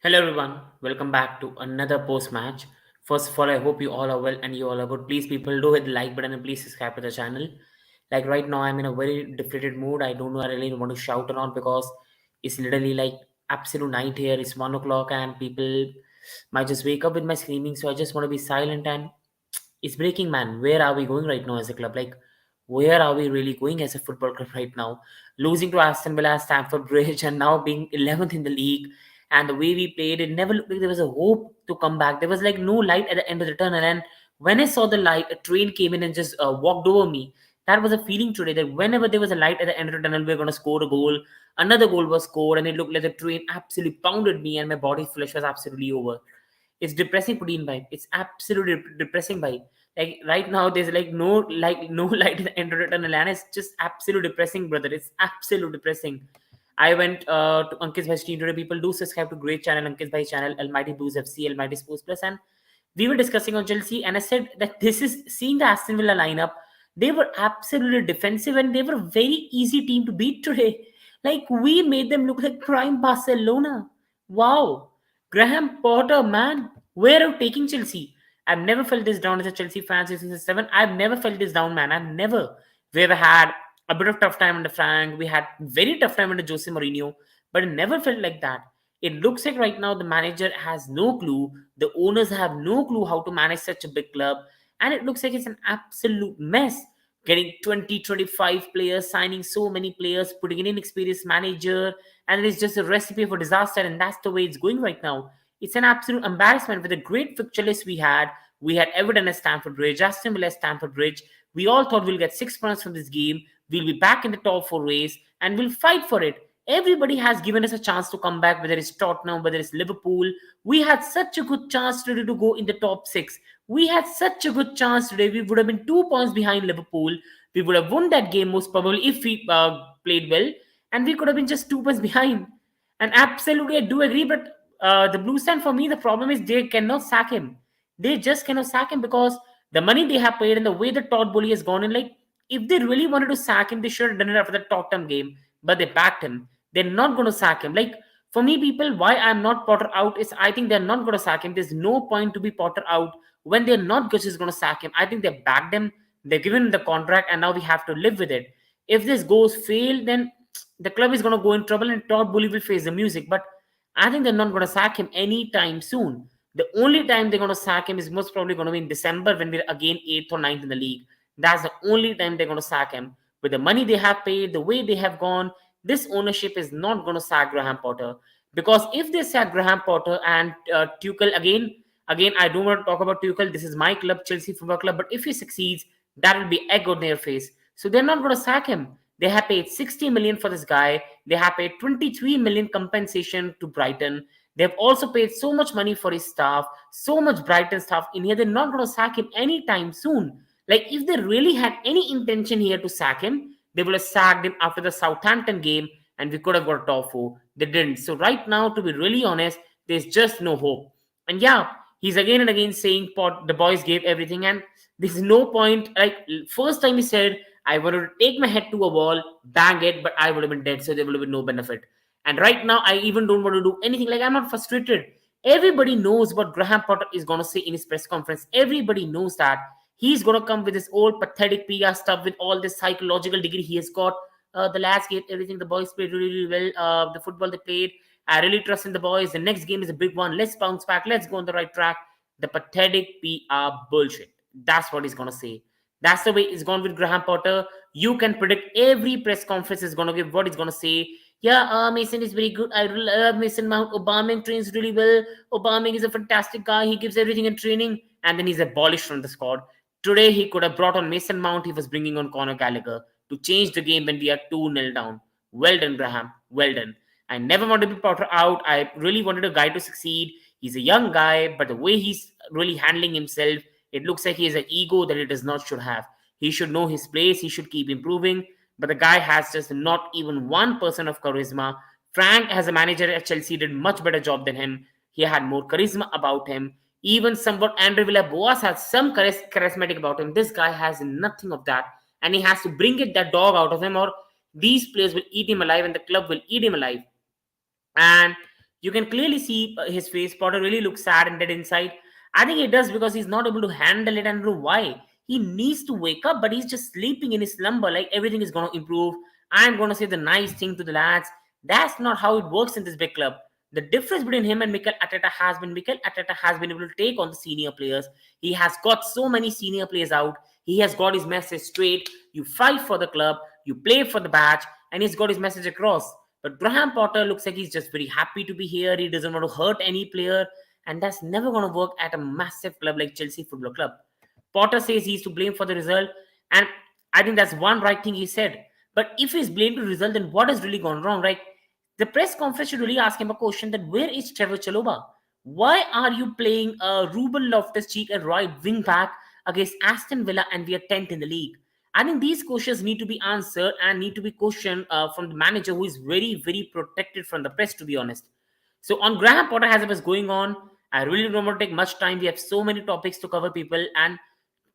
Hello everyone, welcome back to another post match. First of all, I hope you all are well and you all are good. Please, people, do hit the like button and please subscribe to the channel. Like right now, I'm in a very deflated mood. I don't know, I really want to shout or not because it's literally like absolute night here. It's 1 o'clock and people might just wake up with my screaming. So I just want to be silent and it's breaking, man. Where are we going right now as a club? Like, where are we really going as a football club right now? Losing to Aston Villa, Stamford Bridge, and now being 11th in the league. And the way we played, it never looked like there was a hope to come back. There was like no light at the end of the tunnel. And when I saw the light, a train came in and just walked over me. That was a feeling today that whenever there was a light at the end of the tunnel, we are going to score a goal. Another goal was scored, and it looked like the train absolutely pounded me, and my body flesh was absolutely over. It's depressing, Puddin bhai. It's absolutely depressing, bhai. Like right now, there's no light at the end of the tunnel, and it's just absolutely depressing, brother. It's absolutely depressing. I went to Ankit Bhai's team today. People do subscribe to great channel, Ankit Bhai's channel, Almighty Blues FC, Almighty Sports Plus, and we were discussing on Chelsea, and I said that this is seeing the Aston Villa lineup. They were absolutely defensive, and they were a very easy team to beat today. Like we made them look like prime Barcelona. Wow, Graham Potter, man, where are you taking Chelsea? I've never felt this down as a Chelsea fan since season 7. I've never felt this down, man. I've never. We've had a bit of tough time under Frank. We had very tough time under Jose Mourinho, but it never felt like that. It looks like right now the manager has no clue. The owners have no clue how to manage such a big club. And it looks like it's an absolute mess. Getting 20, 25 players, signing so many players, putting an inexperienced manager, and it's just a recipe for disaster. And that's the way it's going right now. It's an absolute embarrassment with the great fixture list we had. We had Everton at Stamford Bridge, Aston Villa at Stamford Bridge. We all thought we'll get 6 points from this game. We'll be back in the top four race and we'll fight for it. Everybody has given us a chance to come back, whether it's Tottenham, whether it's Liverpool. We had such a good chance today to go in the top six. We had such a good chance today. We would have been 2 points behind Liverpool. We would have won that game most probably if we played well, and we could have been just 2 points behind. And absolutely, I do agree. But the blue stand for me, the problem is they cannot sack him. They just cannot sack him because the money they have paid and the way that Todd Boehly has gone in, like if they really wanted to sack him, they should have done it after the Tottenham game. But they backed him. They're not going to sack him. Like for me, people, why I'm not Potter out is I think they're not going to sack him. There's no point to be Potter out when they're not just going to sack him. I think they backed him. They're given him the contract, and now we have to live with it. If this goes fail, then the club is going to go in trouble, and Todd Boehly will face the music. But I think they're not going to sack him anytime soon. The only time they're going to sack him is most probably going to be in December when we're again 8th or ninth in the league. That's the only time they're going to sack him. With the money they have paid, the way they have gone, this ownership is not going to sack Graham Potter. Because if they sack Graham Potter and Tuchel again, I don't want to talk about Tuchel. This is my club, Chelsea Football Club. But if he succeeds, that will be egg on their face. So they're not going to sack him. They have paid 60 million for this guy. They have paid 23 million compensation to Brighton. They've also paid so much money for his staff, so much Brighton staff in here. They're not going to sack him anytime soon. Like if they really had any intention here to sack him, they would have sacked him after the Southampton game, and we could have got a top four. They didn't. So right now, to be really honest, there's just no hope. And yeah, he's again and again saying the boys gave everything, and there's no point. Like first time he said, I wanted to take my head to a wall, bang it, but I would have been dead, so there would have been no benefit. And right now, I even don't want to do anything. Like I'm not frustrated. Everybody knows what Graham Potter is going to say in his press conference. Everybody knows that he's going to come with his old pathetic PR stuff with all this psychological degree he has got. The last game, everything, the boys played really, really well. The football they played, I really trust in the boys. The next game is a big one. Let's bounce back. Let's go on the right track. The pathetic PR bullshit. That's what he's going to say. That's the way it's gone with Graham Potter. You can predict every press conference is going to give what he's going to say. Yeah, Mason is very good. I love Mason Mount. Obama trains really well. Obama is a fantastic guy. He gives everything in training. And then he's abolished from the squad. Today, he could have brought on Mason Mount. He was bringing on Conor Gallagher to change the game when we are 2-0 down. Well done, Graham. Well done. I never wanted to be Potter out. I really wanted a guy to succeed. He's a young guy, but the way he's really handling himself, it looks like he has an ego that he does not should have. He should know his place. He should keep improving. But the guy has just not even 1% of charisma. Frank, as a manager at Chelsea, did much better job than him. He had more charisma about him. Even somewhat Andre Villas-Boas has some charismatic about him. This guy has nothing of that. And he has to bring that dog out of him, or these players will eat him alive and the club will eat him alive. And You can clearly see his face. Potter really looks sad and dead inside. I think he does because he's not able to handle it, and I don't know why. He needs to wake up, but he's just sleeping in his slumber like everything is going to improve. I'm going to say the nice thing to the lads. That's not how it works in this big club. The difference between him and Mikel Arteta has been able to take on the senior players. He has got so many senior players out. He has got his message straight. You fight for the club, you play for the badge, and he's got his message across. But Graham Potter looks like he's just very happy to be here. He doesn't want to hurt any player, and that's never going to work at a massive club like Chelsea Football Club. Potter says he's to blame for the result, and I think that's one right thing he said. But if he's blamed to the result, then what has really gone wrong, right? The press conference should really ask him a question that where is Trevor Chalobah? Why are you playing Ruben Loftus-Cheek at right wing back against Aston Villa and we are 10th in the league? I think these questions need to be answered and need to be questioned from the manager, who is very, very protected from the press, to be honest. So on Graham Potter, as it was going on, I really don't want to take much time. We have so many topics to cover, people. And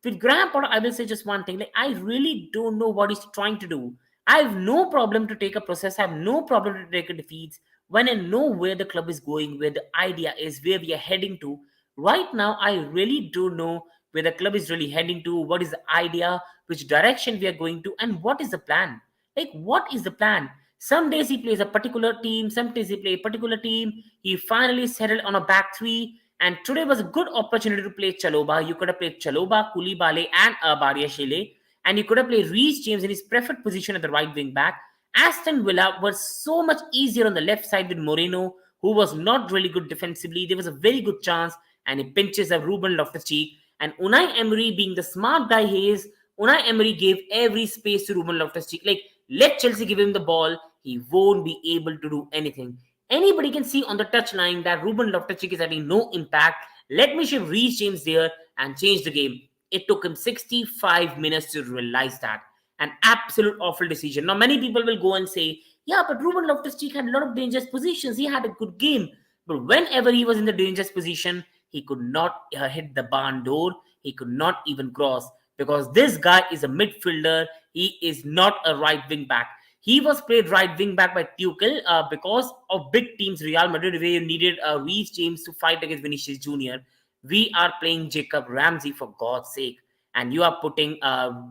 with Graham Potter, I will say just one thing. Like, I really don't know what he's trying to do. I have no problem to take a process. I have no problem to take a defeats when I know where the club is going, where the idea is, where we are heading to. Right now, I really don't know where the club is really heading to, what is the idea, which direction we are going to, and what is the plan. Like, what is the plan? Some days he plays a particular team, some days he plays a particular team. He finally settled on a back three, and today was a good opportunity to play Chaloba. You could have played Chaloba, Koulibaly, and Bariashile, and you could have played Reece James in his preferred position at the right wing back. Aston Villa was so much easier on the left side with Moreno, who was not really good defensively. There was a very good chance, and he pinches a Ruben Loftus-Cheek. And Unai Emery, being the smart guy he is, Unai Emery gave every space to Ruben Loftus-Cheek. Like, let Chelsea give him the ball, he won't be able to do anything. Anybody can see on the touchline that Ruben Loftus-Cheek is having no impact. Let me shift Reece James there and change the game. It took him 65 minutes to realize that. An absolute awful decision. Now, many people will go and say, yeah, but Ruben Loftus-Cheek had a lot of dangerous positions. He had a good game. But whenever he was in the dangerous position, he could not hit the barn door. He could not even cross, because this guy is a midfielder. He is not a right wing back. He was played right wing back by Tuchel because of big teams, Real Madrid, where you needed Reece James to fight against Vinicius Jr. We are playing Jacob Ramsey, for God's sake, and you are putting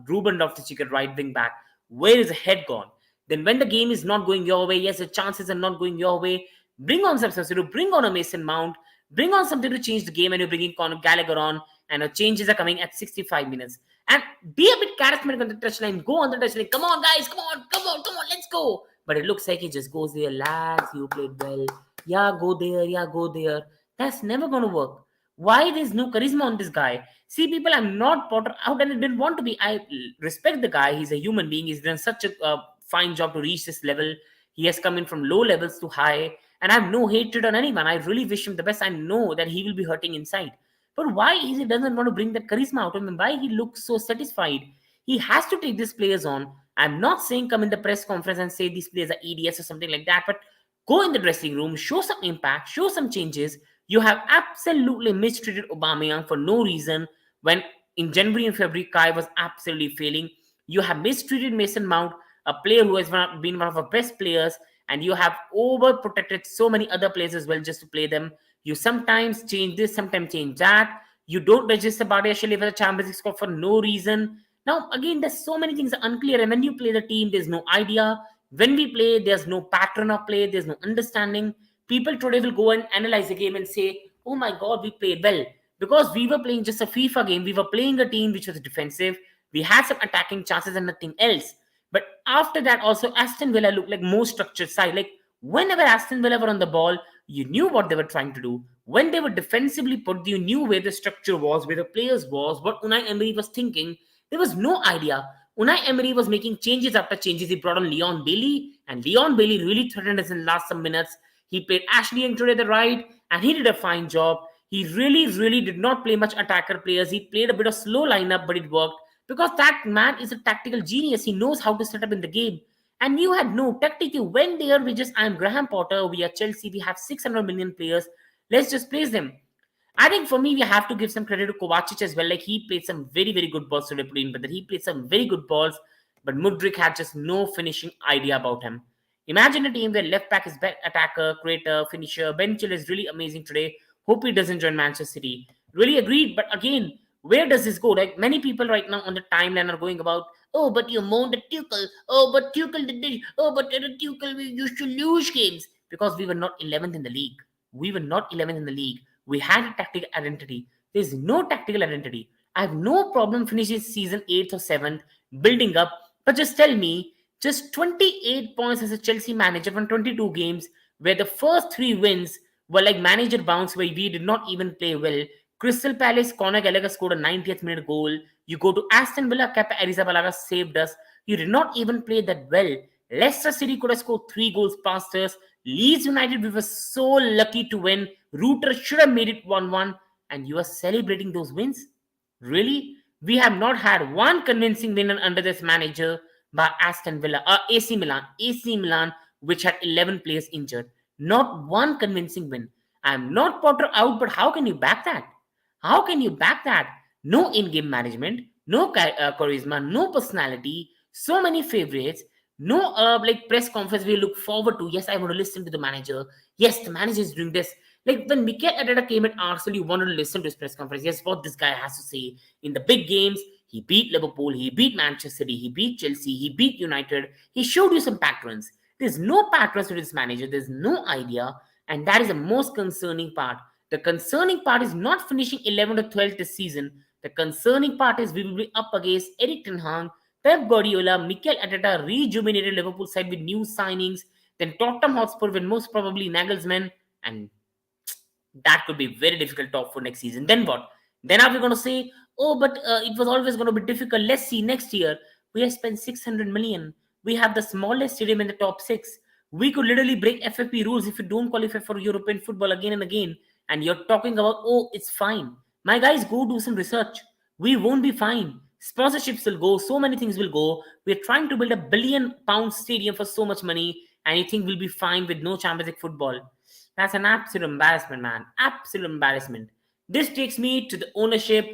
Ruben Loftus-Cheek at right wing back. Where is the head gone? Then when the game is not going your way, yes, the chances are not going your way, bring on some substitute, bring on a Mason Mount, bring on something to change the game, and you're bringing Conor Gallagher on, and the changes are coming at 65 minutes. And be a bit charismatic on the touchline. Go on the touchline. Come on, guys. Come on. Let's go. But it looks like he just goes there. Lads, you played well. Yeah, go there. Yeah, go there. That's never going to work. Why there's no charisma on this guy? See, people, I'm not Potter out, and I didn't want to be. I respect the guy. He's a human being. He's done such a fine job to reach this level. He has come in from low levels to high, and I have no hatred on anyone. I really wish him the best. I know that he will be hurting inside. But why is he doesn't want to bring that charisma out of him? Why he looks so satisfied? He has to take these players on. I'm not saying come in the press conference and say these players are idiots or something like that, but go in the dressing room, show some impact, show some changes. You have absolutely mistreated Aubameyang for no reason when in January and February Kai was absolutely failing. You have mistreated Mason Mount, a player who has been one of our best players, and you have overprotected so many other players as well just to play them. You sometimes change this, sometimes change that. You don't register Badiashile for the Champions League squad for no reason. Now, again, there's so many things unclear. And when you play the team, there's no idea. When we play, there's no pattern of play. There's no understanding. People today will go and analyze the game and say, oh my God, we played well. Because we were playing just a FIFA game. We were playing a team which was defensive. We had some attacking chances and nothing else. But after that, also, Aston Villa looked like more structured side. Like, whenever Aston Villa were on the ball, you knew what they were trying to do. When they were defensively put, you knew where the structure was, where the players was, what Unai Emery was thinking. There was no idea. Unai Emery was making changes after changes. He brought on Leon Bailey, and Leon Bailey really threatened us in the last some minutes. He played Ashley Young today at the right, and he did a fine job. He really did not play much attacker players. He played a bit of slow lineup, but it worked because that man is a tactical genius. He knows how to set up in the game. And you had no tactic. You went there. I'm Graham Potter. We are Chelsea. We have 600 million players. Let's just place them. I think for me, we have to give some credit to Kovacic as well. Like, he played some very good balls today, but he played some very good balls. But Mudryk had just no finishing idea about him. Imagine a team where left back is attacker, creator, finisher. Ben Chilwell is really amazing today. Hope he doesn't join Manchester City. Really agreed, but again, where does this go? Like many people right now on the timeline are going about, oh, but you moaned at Tuchel. Oh, but Tuchel did this. Oh, but Tuchel, we used to lose games because we were not 11th in the league. We were not 11th in the league. We had a tactical identity. There's no tactical identity. I have no problem finishing season 8th or 7th, building up, but just tell me, just 28 points as a Chelsea manager from 22 games, where the first three wins were like manager bounce, where we did not even play well. Crystal Palace, Conor Gallagher scored a 90th minute goal. You go to Aston Villa, Kepa Arrizabalaga saved us. You did not even play that well. Leicester City could have scored 3 goals past us. Leeds United, we were so lucky to win. Rooter should have made it 1-1, and you are celebrating those wins? Really? We have not had one convincing win under this manager by Aston Villa, AC Milan, which had 11 players injured. Not one convincing win. I'm not Potter out, but how can you back that? How can you back that? No in-game management, no charisma, no personality, so many favorites, no like press conference we look forward to. Yes, I want to listen to the manager. Yes, the manager is doing this. Like when Mikel Arteta came at Arsenal, you wanted to listen to his press conference. Yes, what this guy has to say in the big games. He beat Liverpool, he beat Manchester City, he beat Chelsea, he beat United. He showed you some patterns. There's no patterns to this manager. There's no idea, and that is the most concerning part. The concerning part is not finishing 11th or 12th this season. The concerning part is we will be up against Eric Ten Hag, Pep Guardiola, Mikel Arteta rejuvenated Liverpool side with new signings, then Tottenham Hotspur with most probably Nagelsmann, and that could be very difficult top for next season. Then what? Then are we going to say, oh, but it was always going to be difficult. Let's see next year. We have spent 600 million. We have the smallest stadium in the top six. We could literally break FFP rules if you don't qualify for European football again and again. And you're talking about, oh, it's fine. My guys, go do some research. We won't be fine. Sponsorships will go. So many things will go. We're trying to build a £1 billion stadium for so much money. And you think we'll be fine with no Champions League football? That's an absolute embarrassment, man. Absolute embarrassment. This takes me to the ownership,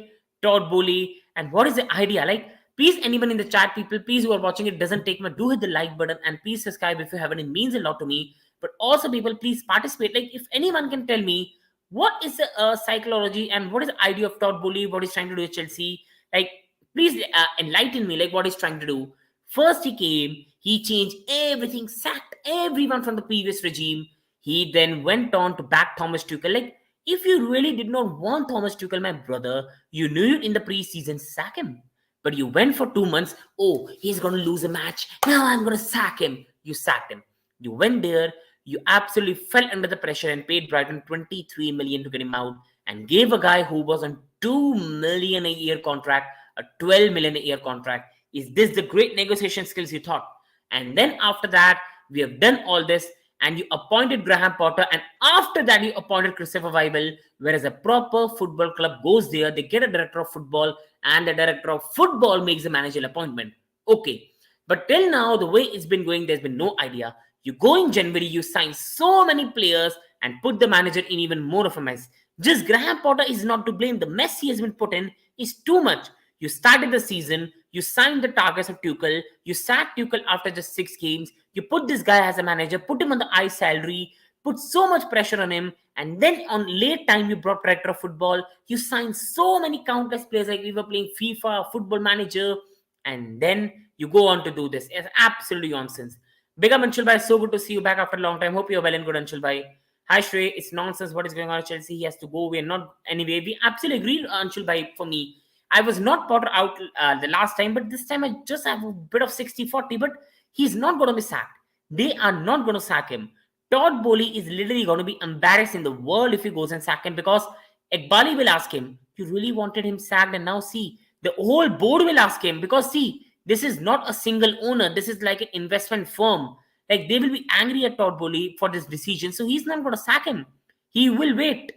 Todd Boehly, and what is the idea? Like, please, anyone in the chat, people, please who are watching it, doesn't take me, do hit the like button and please subscribe if you haven't. It means a lot to me. But also, people, please participate. Like, if anyone can tell me what is the psychology and what is the idea of Todd Boehly, what he's trying to do with Chelsea, like, please enlighten me, like, what he's trying to do. First, he came, he changed everything, sacked everyone from the previous regime. He then went on to back Thomas Tuchel. Like, if you really did not want Thomas Tuchel, my brother, you knew it in the preseason, sack him. But you went for 2 months. Oh, he's going to lose a match. Now I'm going to sack him. You sacked him. You went there. You absolutely fell under the pressure and paid Brighton 23 million to get him out and gave a guy who was on 2 million a year contract a 12 million a year contract. Is this the great negotiation skills you thought? And then after that, we have done all this and you appointed Graham Potter, and after that you appointed Christopher Weibel, whereas a proper football club goes there, they get a director of football, and the director of football makes a managerial appointment. Okay, but till now, the way it's been going, there's been no idea. You go in January, you sign so many players and put the manager in even more of a mess. Just Graham Potter is not to blame. The mess he has been put in is too much. You started the season, you signed the targets of Tuchel, you sacked Tuchel after just 6 games, you put this guy as a manager, put him on the high salary, put so much pressure on him, and then on late time you brought director of football, you signed so many countless players like we were playing FIFA, football manager, and then you go on to do this. It's absolutely nonsense. Big up Anshul Bhai, so good to see you back after a long time. Hope you're well and good, Anshul Bhai. Hi Shrey, it's nonsense what is going on at Chelsea. He has to go. We're not anyway. We absolutely agreed, Anshul Bhai, for me. I was not Potter out the last time, but this time I just have a bit of 60-40, but he's not going to be sacked. They are not going to sack him. Todd Boehly is literally going to be embarrassed in the world if he goes and sack him because Ekbali will ask him, you really wanted him sacked, and now see, the whole board will ask him because see, this is not a single owner. This is like an investment firm. Like they will be angry at Todd Boehly for this decision, so he's not going to sack him. He will wait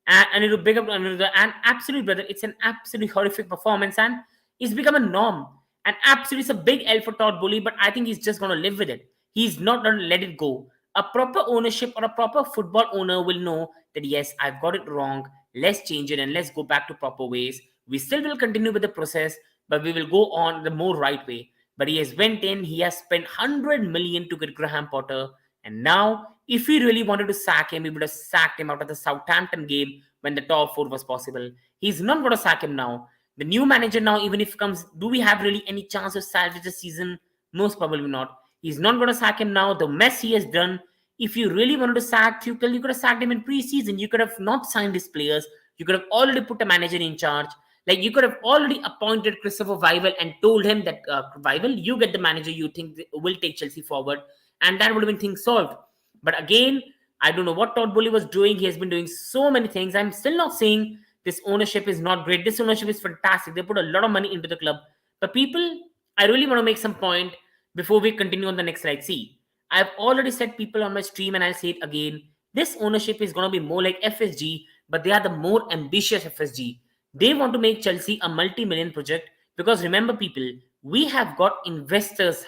and it will big up another. And absolutely, brother, it's an absolutely horrific performance, and it's become a norm. And absolutely, it's a big L for Todd Boehly, but I think he's just going to live with it. He's not going to let it go. A proper ownership or a proper football owner will know that yes, I've got it wrong. Let's change it and let's go back to proper ways. We still will continue with the process, but we will go on the more right way. But he has went in, he has spent 100 million to get Graham Potter, and now if he really wanted to sack him, he would have sacked him out of the Southampton game when the top four was possible. He's not going to sack him now. The new manager now, even if comes, do we have really any chance of salvage the season? Most probably not. He's not going to sack him now. The mess he has done. If you really wanted to sack Tuchel, you could have sacked him in pre-season. You could have not signed his players. You could have already put a manager in charge. Like you could have already appointed Christopher Weivel and told him that Weivel, you get the manager you think will take Chelsea forward, and that would have been things solved. But again, I don't know what Todd Boehly was doing. He has been doing so many things. I'm still not saying this ownership is not great. This ownership is fantastic. They put a lot of money into the club. But people, I really want to make some point before we continue on the next slide. See, I've already said people on my stream, and I'll say it again. This ownership is going to be more like FSG, but they are the more ambitious FSG. They want to make Chelsea a multi-million project because remember, people, we have got investors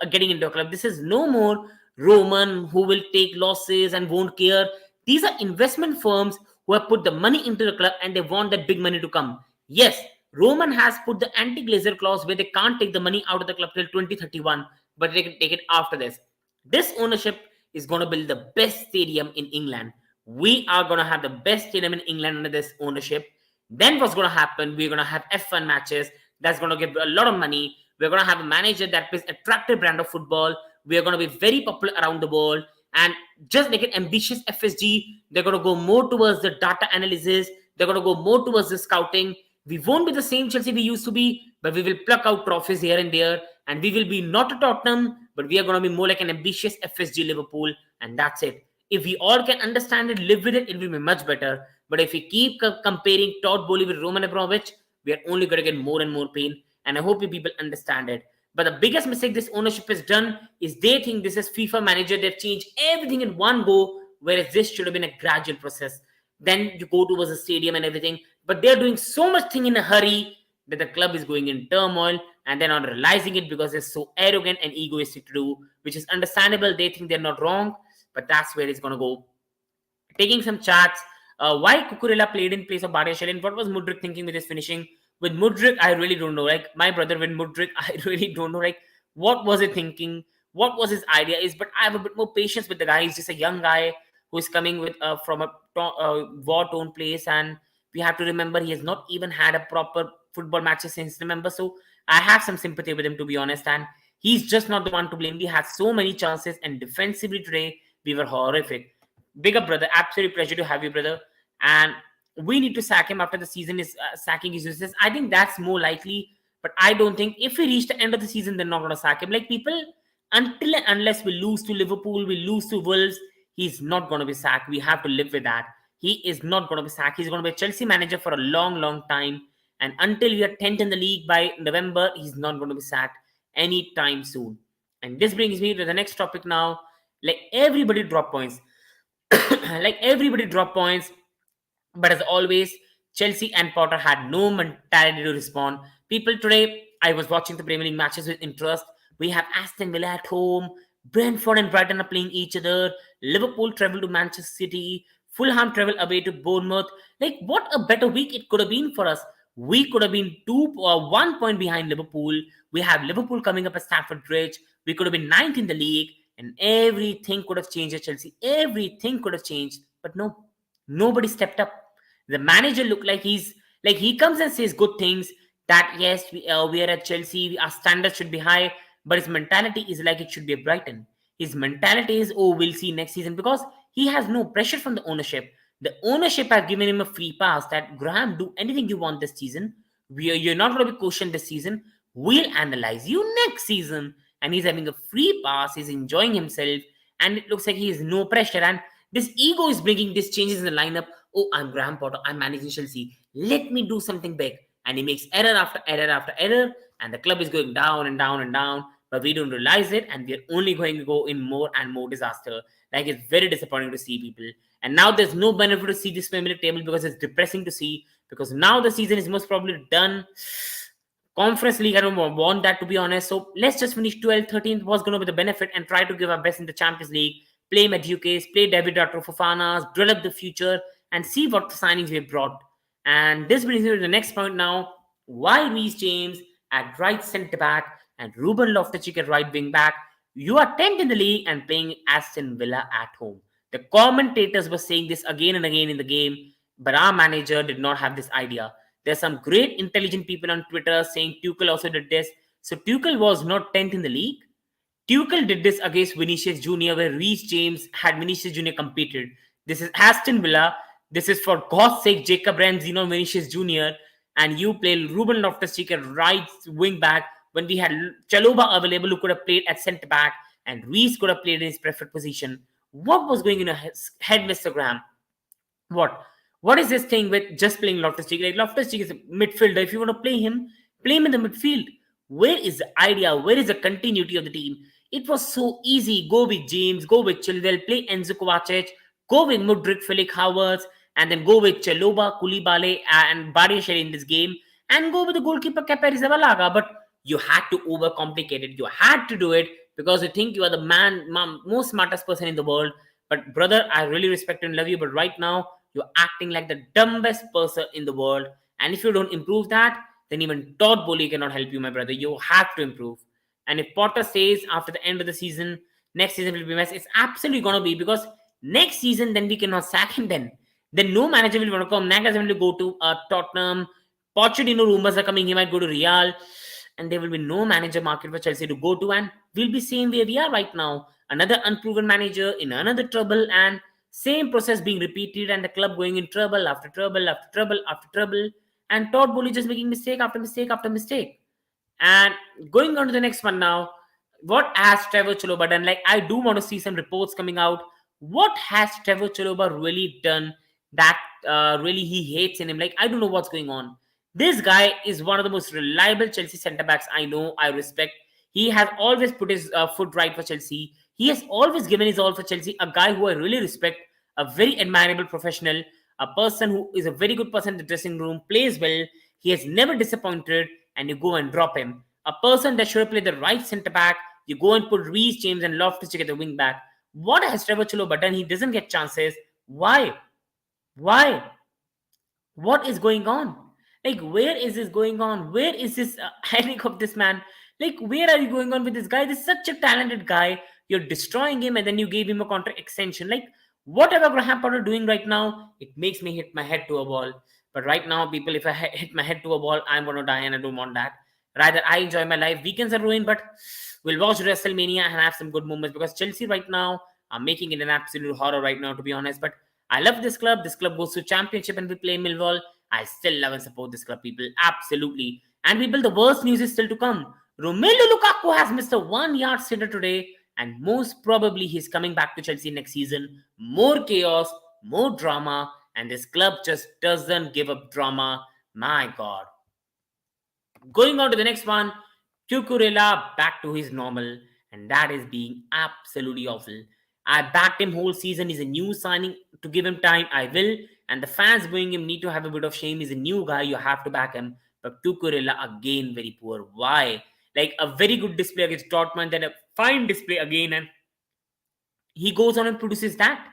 getting into a club. This is no more Roman who will take losses and won't care. These are investment firms who have put the money into the club and they want that big money to come. Yes, Roman has put the anti-glazer clause where they can't take the money out of the club till 2031, but they can take it after this. This ownership is going to build the best stadium in England. We are going to have the best stadium in England under this ownership. Then what's going to happen? We're going to have F1 matches. That's going to give a lot of money. We're going to have a manager that plays attractive brand of football. We are going to be very popular around the world. And just like an ambitious FSG, they're going to go more towards the data analysis. They're going to go more towards the scouting. We won't be the same Chelsea we used to be, but we will pluck out trophies here and there. And we will be not a Tottenham, but we are going to be more like an ambitious FSG Liverpool. And that's it. If we all can understand it, live with it, it will be much better. But if we keep comparing Todd Boehly with Roman Abramovich, we are only going to get more and more pain. And I hope you people understand it. But the biggest mistake this ownership has done is they think this is FIFA manager. They've changed everything in one go, whereas this should have been a gradual process. Then you go towards the stadium and everything. But they're doing so much thing in a hurry that the club is going in turmoil and they're not realizing it because they're so arrogant and egoistic to do, which is understandable. They think they're not wrong, but that's where it's going to go. Taking some chats. Why Cucurella played in place of Badiashile? What was Mudryk thinking with his finishing? With Mudryk, I really don't know. Like my brother with Mudryk, I really don't know. Like what was he thinking? What was his idea? Is but I have a bit more patience with the guy. He's just a young guy who is coming with from a war-torn place, and we have to remember he has not even had a proper football match since November. So I have some sympathy with him, to be honest, and he's just not the one to blame. We had so many chances, and defensively today we were horrific. Big up, brother. Absolute pleasure to have you, brother. And we need to sack him after the season is sacking his useless. I think that's more likely, but I don't think if we reach the end of the season, they're not going to sack him. Like people, until and unless we lose to Liverpool, we lose to Wolves, he's not going to be sacked. We have to live with that. He is not going to be sacked. He's going to be a Chelsea manager for a long, long time. And until we are 10th in the league by November, he's not going to be sacked anytime soon. And this brings me to the next topic now. Like everybody drop points. Like everybody drop points. But as always, Chelsea and Potter had no mentality to respond. People, today, I was watching the Premier League matches with interest. We have Aston Villa at home. Brentford and Brighton are playing each other. Liverpool travel to Manchester City. Fulham travel away to Bournemouth. Like, what a better week it could have been for us. We could have been 1 point behind Liverpool. We have Liverpool coming up at Stamford Bridge. We could have been ninth in the league. And everything could have changed at Chelsea. Everything could have changed. But no, nobody stepped up. The manager looked like he comes and says good things that yes, we are at Chelsea, our standards should be high, but his mentality is like it should be a Brighton. His mentality is, oh, we'll see next season, because he has no pressure from the ownership. The ownership has given him a free pass that Graham, do anything you want this season. You're not going to be questioned this season. We'll analyze you next season. And he's having a free pass. He's enjoying himself, and it looks like he has no pressure. And this ego is bringing these changes in the lineup. Oh, I'm Graham Potter. I'm managing Chelsea. Let me do something big. And he makes error after error after error. And the club is going down and down and down. But we don't realize it. And we're only going to go in more and more disaster. Like, it's very disappointing to see, people. And now there's no benefit to see this Premier League table because it's depressing to see. Because now the season is most probably done. Conference League, I don't want that, to be honest. So let's just finish 12th, 13th was going to be the benefit and try to give our best in the Champions League. Play Maduekes, play David Fofanas, drill up the future, and see what signings we have brought. And this brings me to the next point now. Why Reece James at right centre back? and Ruben Loftus-Cheek at right wing back. You are 10th in the league and playing Aston Villa at home. The commentators were saying this again and again in the game, but our manager did not have this idea. There's some great intelligent people on Twitter saying Tuchel also did this. So Tuchel was not 10th in the league. Tuchel did this against Vinicius Jr., where Reece James had Vinicius Jr. competed. This is Aston Villa. This is for God's sake, Jacob Ramsey, not Vinicius Jr. And you play Ruben Loftus-Cheek at right wing back when we had Chaloba available, who could have played at centre back, and Reece could have played in his preferred position. What was going in your head, Mr. Graham? What? What is this thing with just playing Loftus-Cheek? Like Loftus-Cheek is a midfielder. If you want to play him in the midfield. Where is the idea? Where is the continuity of the team? It was so easy. Go with James, go with Chilwell, play Enzo Kovacic, go with Mudryk, Felix Havertz, and then go with Chaloba, Koulibaly, and Badiashile in this game, and go with the goalkeeper Kepa Arrizabalaga. But you had to overcomplicate it. You had to do it because you think you are the most smartest person in the world. But brother, I really respect and love you, but right now you're acting like the dumbest person in the world. And if you don't improve that, then even Todd Boehly cannot help you, my brother. You have to improve. And if Potter says after the end of the season, next season will be mess, it's absolutely gonna be, because next season then we cannot sack him then. Then no manager will want to come. Nagelsmann will go to Tottenham. Pochettino rumors are coming. He might go to Real. And there will be no manager market for Chelsea to go to. And we'll be same where we are right now. Another unproven manager in another trouble, and same process being repeated, and the club going in trouble after trouble after trouble after trouble. And Todd Boehly just making mistake after mistake after mistake. And going on to the next one now, what has Trevor Chalobah done? Like, I do want to see some reports coming out. What has Trevor Chalobah really done that really he hates in him? Like, I don't know what's going on. This guy is one of the most reliable Chelsea centre backs I know, I respect. He has always put his foot right for Chelsea. He has always given his all for Chelsea. A guy who I really respect, a very admirable professional, a person who is a very good person in the dressing room, plays well. He has never disappointed, and you go and drop him. A person that should have played the right centre back, you go and put Reece James and Loftus-Cheek at the wing back. What has Trevor Chalobah done? He doesn't get chances. Why? Why? What is going on? Like, where is this going on? Where is this headache of this man? Like, where are you going on with this guy? This is such a talented guy. You're destroying him, and then you gave him a contract extension. Like, whatever Graham Potter doing right now, it makes me hit my head to a wall. But right now, people, if I hit my head to a wall, I'm going to die, and I don't want that. Rather, I enjoy my life. Weekends are ruined, but we'll watch WrestleMania and have some good moments, because Chelsea right now are making it an absolute horror right now, to be honest. But I love this club. This club goes to championship and we play Millwall. I still love and support this club, people. Absolutely. And people, the worst news is still to come. Romelu Lukaku has missed a 1-yard sitter today, and most probably he's coming back to Chelsea next season. More chaos, more drama, and this club just doesn't give up drama. My God. Going on to the next one, Cucurella back to his normal, and that is being absolutely awful. I backed him whole season. He's a new signing. To give him time, I will. And the fans booing him need to have a bit of shame. He's a new guy. You have to back him. But Cucurella, again, very poor. Why? Like, a very good display against Dortmund, then a fine display again, and he goes on and produces that.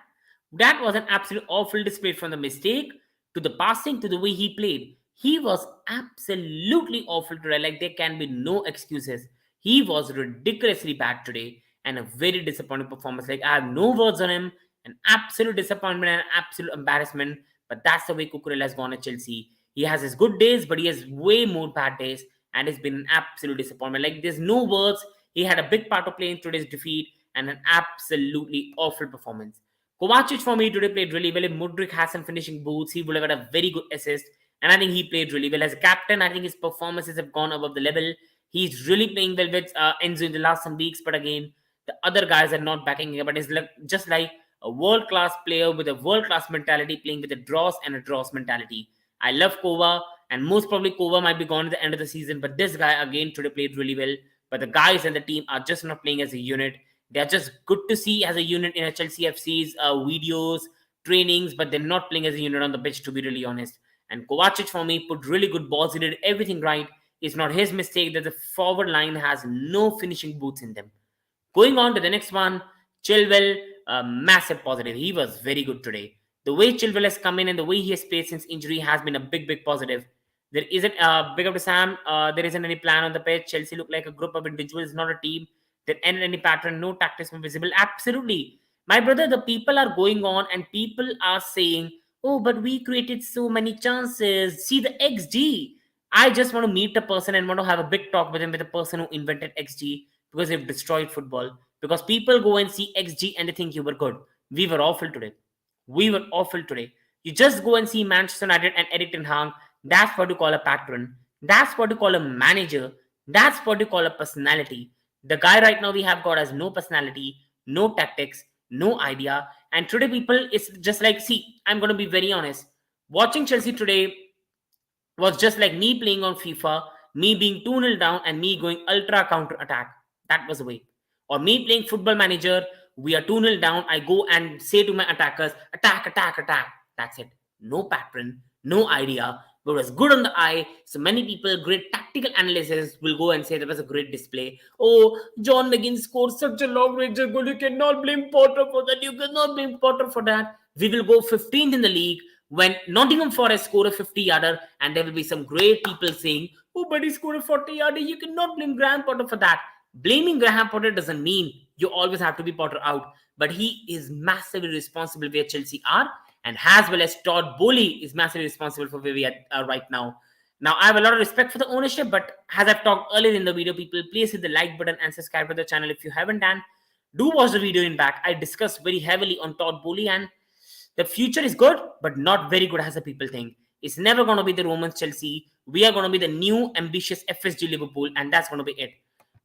That was an absolute awful display, from the mistake to the passing to the way he played. He was absolutely awful today. Like, there can be no excuses. He was ridiculously bad today, and a very disappointing performance. Like, I have no words on him. An absolute disappointment and an absolute embarrassment. But that's the way Cucurella has gone at Chelsea. He has his good days, but he has way more bad days, and it's been an absolute disappointment. Like, there's no words. He had a big part to play in today's defeat, and an absolutely awful performance. Kovacic for me today played really well. If Mudryk has some finishing boots, he would have had a very good assist. And I think he played really well. As a captain, I think his performances have gone above the level. He's really playing well with Enzo in the last some weeks. But again, the other guys are not backing him. But it's just like a world-class player with a world-class mentality, playing with a draws and a draws mentality. I love Kova, and most probably Kova might be gone at the end of the season. But this guy, again, today played really well. But the guys and the team are just not playing as a unit. They're just good to see as a unit in a Chelsea FC's videos, trainings, but they're not playing as a unit on the pitch, to be really honest. And Kovacic, for me, put really good balls. He did everything right. It's not his mistake that the forward line has no finishing boots in them. Going on to the next one, Chilwell, a massive positive. He was very good today. The way Chilwell has come in and the way he has played since injury has been a big, big positive. There isn't big up to Sam. There isn't any plan on the pitch. Chelsea look like a group of individuals, not a team. There ain't any pattern, no tactics were visible. Absolutely, my brother. The people are going on, and people are saying, "Oh, but we created so many chances. See the XG." I just want to meet a person and want to have a big talk with him, with the person who invented XG, because they've destroyed football. Because people go and see XG and they think you were good. We were awful today. We were awful today. You just go and see Manchester United and Eric Ten Hag. That's what you call a patron. That's what you call a manager. That's what you call a personality. The guy right now we have got has no personality, no tactics, no idea. And today, people, it's just like, see, I'm going to be very honest. Watching Chelsea today was just like me playing on FIFA, me being 2-0 down, and me going ultra counter attack. That was the way. Or me playing football manager, we are 2-0 down, I go and say to my attackers, attack, attack, attack. That's it. No pattern, no idea. But it was good on the eye. So many people, great tactical analysis, will go and say that was a great display. Oh, John McGinn scored such a long range goal. You cannot blame Potter for that. You cannot blame Potter for that. We will go 15th in the league when Nottingham Forest score a 50-yarder, and there will be some great people saying, "Oh, but he scored a 40-yarder. You cannot blame Graham Potter for that." Blaming Graham Potter doesn't mean you always have to be Potter out, but he is massively responsible where Chelsea are, and as well as Todd Boehly is massively responsible for where we are right now. Now, I have a lot of respect for the ownership, but as I've talked earlier in the video, people, please hit the like button and subscribe to the channel if you haven't done. Do watch the video in back. I discussed very heavily on Todd Boehly, and the future is good, but not very good as the people think. It's never going to be the Romans Chelsea. We are going to be the new ambitious FSG Liverpool, and that's going to be it.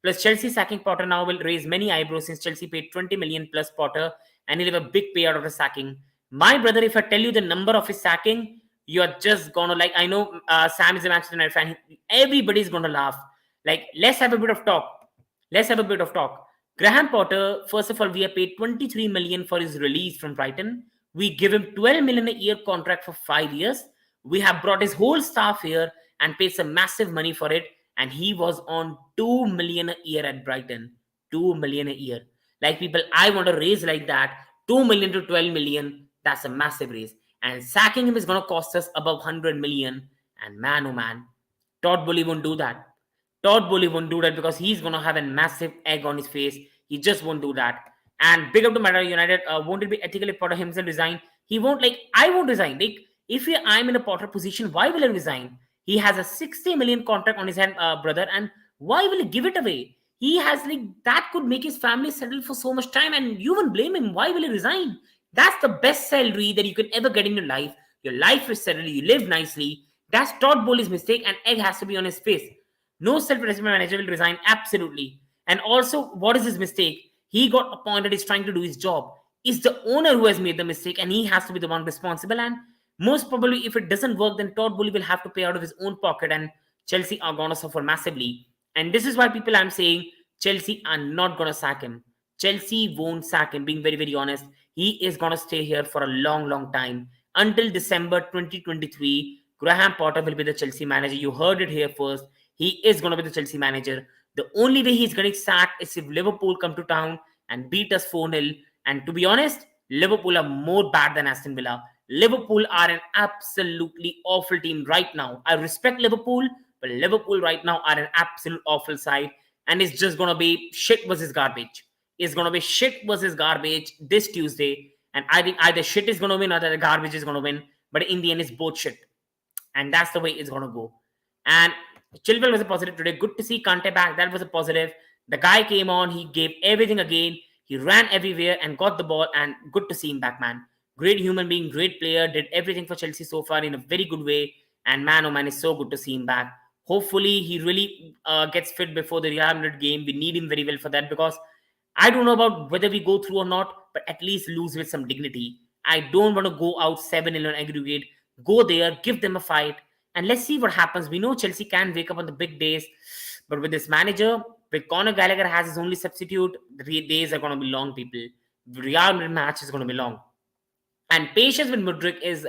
Plus, Chelsea sacking Potter now will raise many eyebrows since Chelsea paid 20 million plus Potter, and he'll have a big payout of the sacking. My brother, if I tell you the number of his sacking, you are just gonna like. I know Sam is a Manchester United fan. Everybody's gonna laugh. Like, let's have a bit of talk. Let's have a bit of talk. Graham Potter, first of all, we have paid 23 million for his release from Brighton. We give him 12 million a year contract for 5 years. We have brought his whole staff here and paid some massive money for it. And he was on 2 million a year at Brighton. 2 million a year. Like, people, I want to raise like that. 2 million to 12 million. That's a massive raise. And sacking him is going to cost us above 100 million. And man, oh man, Todd Boehly won't do that. Todd Boehly won't do that because he's going to have a massive egg on his face. He just won't do that. And big up to Manchester United. Won't it be ethical if Potter himself resign? He won't. Like, I won't resign. Like, if I'm in a Potter position, why will I resign? He has a 60 million contract on his hand, brother, and why will he give it away? He has, like, that could make his family settle for so much time, and you won't blame him. Why will he resign? That's the best salary that you can ever get in your life. Your life is settled. You live nicely. That's Todd Boehly's mistake, and egg has to be on his face. No self-respect manager will resign. Absolutely. And also, what is his mistake? He got appointed. He's trying to do his job. It's the owner who has made the mistake, and he has to be the one responsible. And most probably, if it doesn't work, then Todd Boehly will have to pay out of his own pocket, and Chelsea are going to suffer massively. And this is why, people, I'm saying Chelsea are not going to sack him. Chelsea won't sack him. Being very, very honest, he is going to stay here for a long, long time until December 2023. Graham Potter will be the Chelsea manager. You heard it here first. He is going to be the Chelsea manager. The only way he's getting sacked is if Liverpool come to town and beat us 4-0. And to be honest, Liverpool are more bad than Aston Villa. Liverpool are an absolutely awful team right now. I respect Liverpool, but Liverpool right now are an absolute awful side. And it's just going to be shit versus garbage. It's going to be shit versus garbage this Tuesday. And I think either shit is going to win or the garbage is going to win. But in the end, it's both shit. And that's the way it's going to go. And Chilwell was a positive today. Good to see Kante back. That was a positive. The guy came on. He gave everything again. He ran everywhere and got the ball. And good to see him back, man. Great human being, great player. Did everything for Chelsea so far in a very good way. And man, oh man, it's so good to see him back. Hopefully, he really gets fit before the Real Madrid game. We need him very well for that, because I don't know about whether we go through or not, but at least lose with some dignity. I don't want to go out 7-0 on aggregate. Go there, give them a fight, and let's see what happens. We know Chelsea can wake up on the big days, but with this manager, with Conor Gallagher has his only substitute, the days are going to be long, people. The Real Madrid match is going to be long. And patience with Mudryk is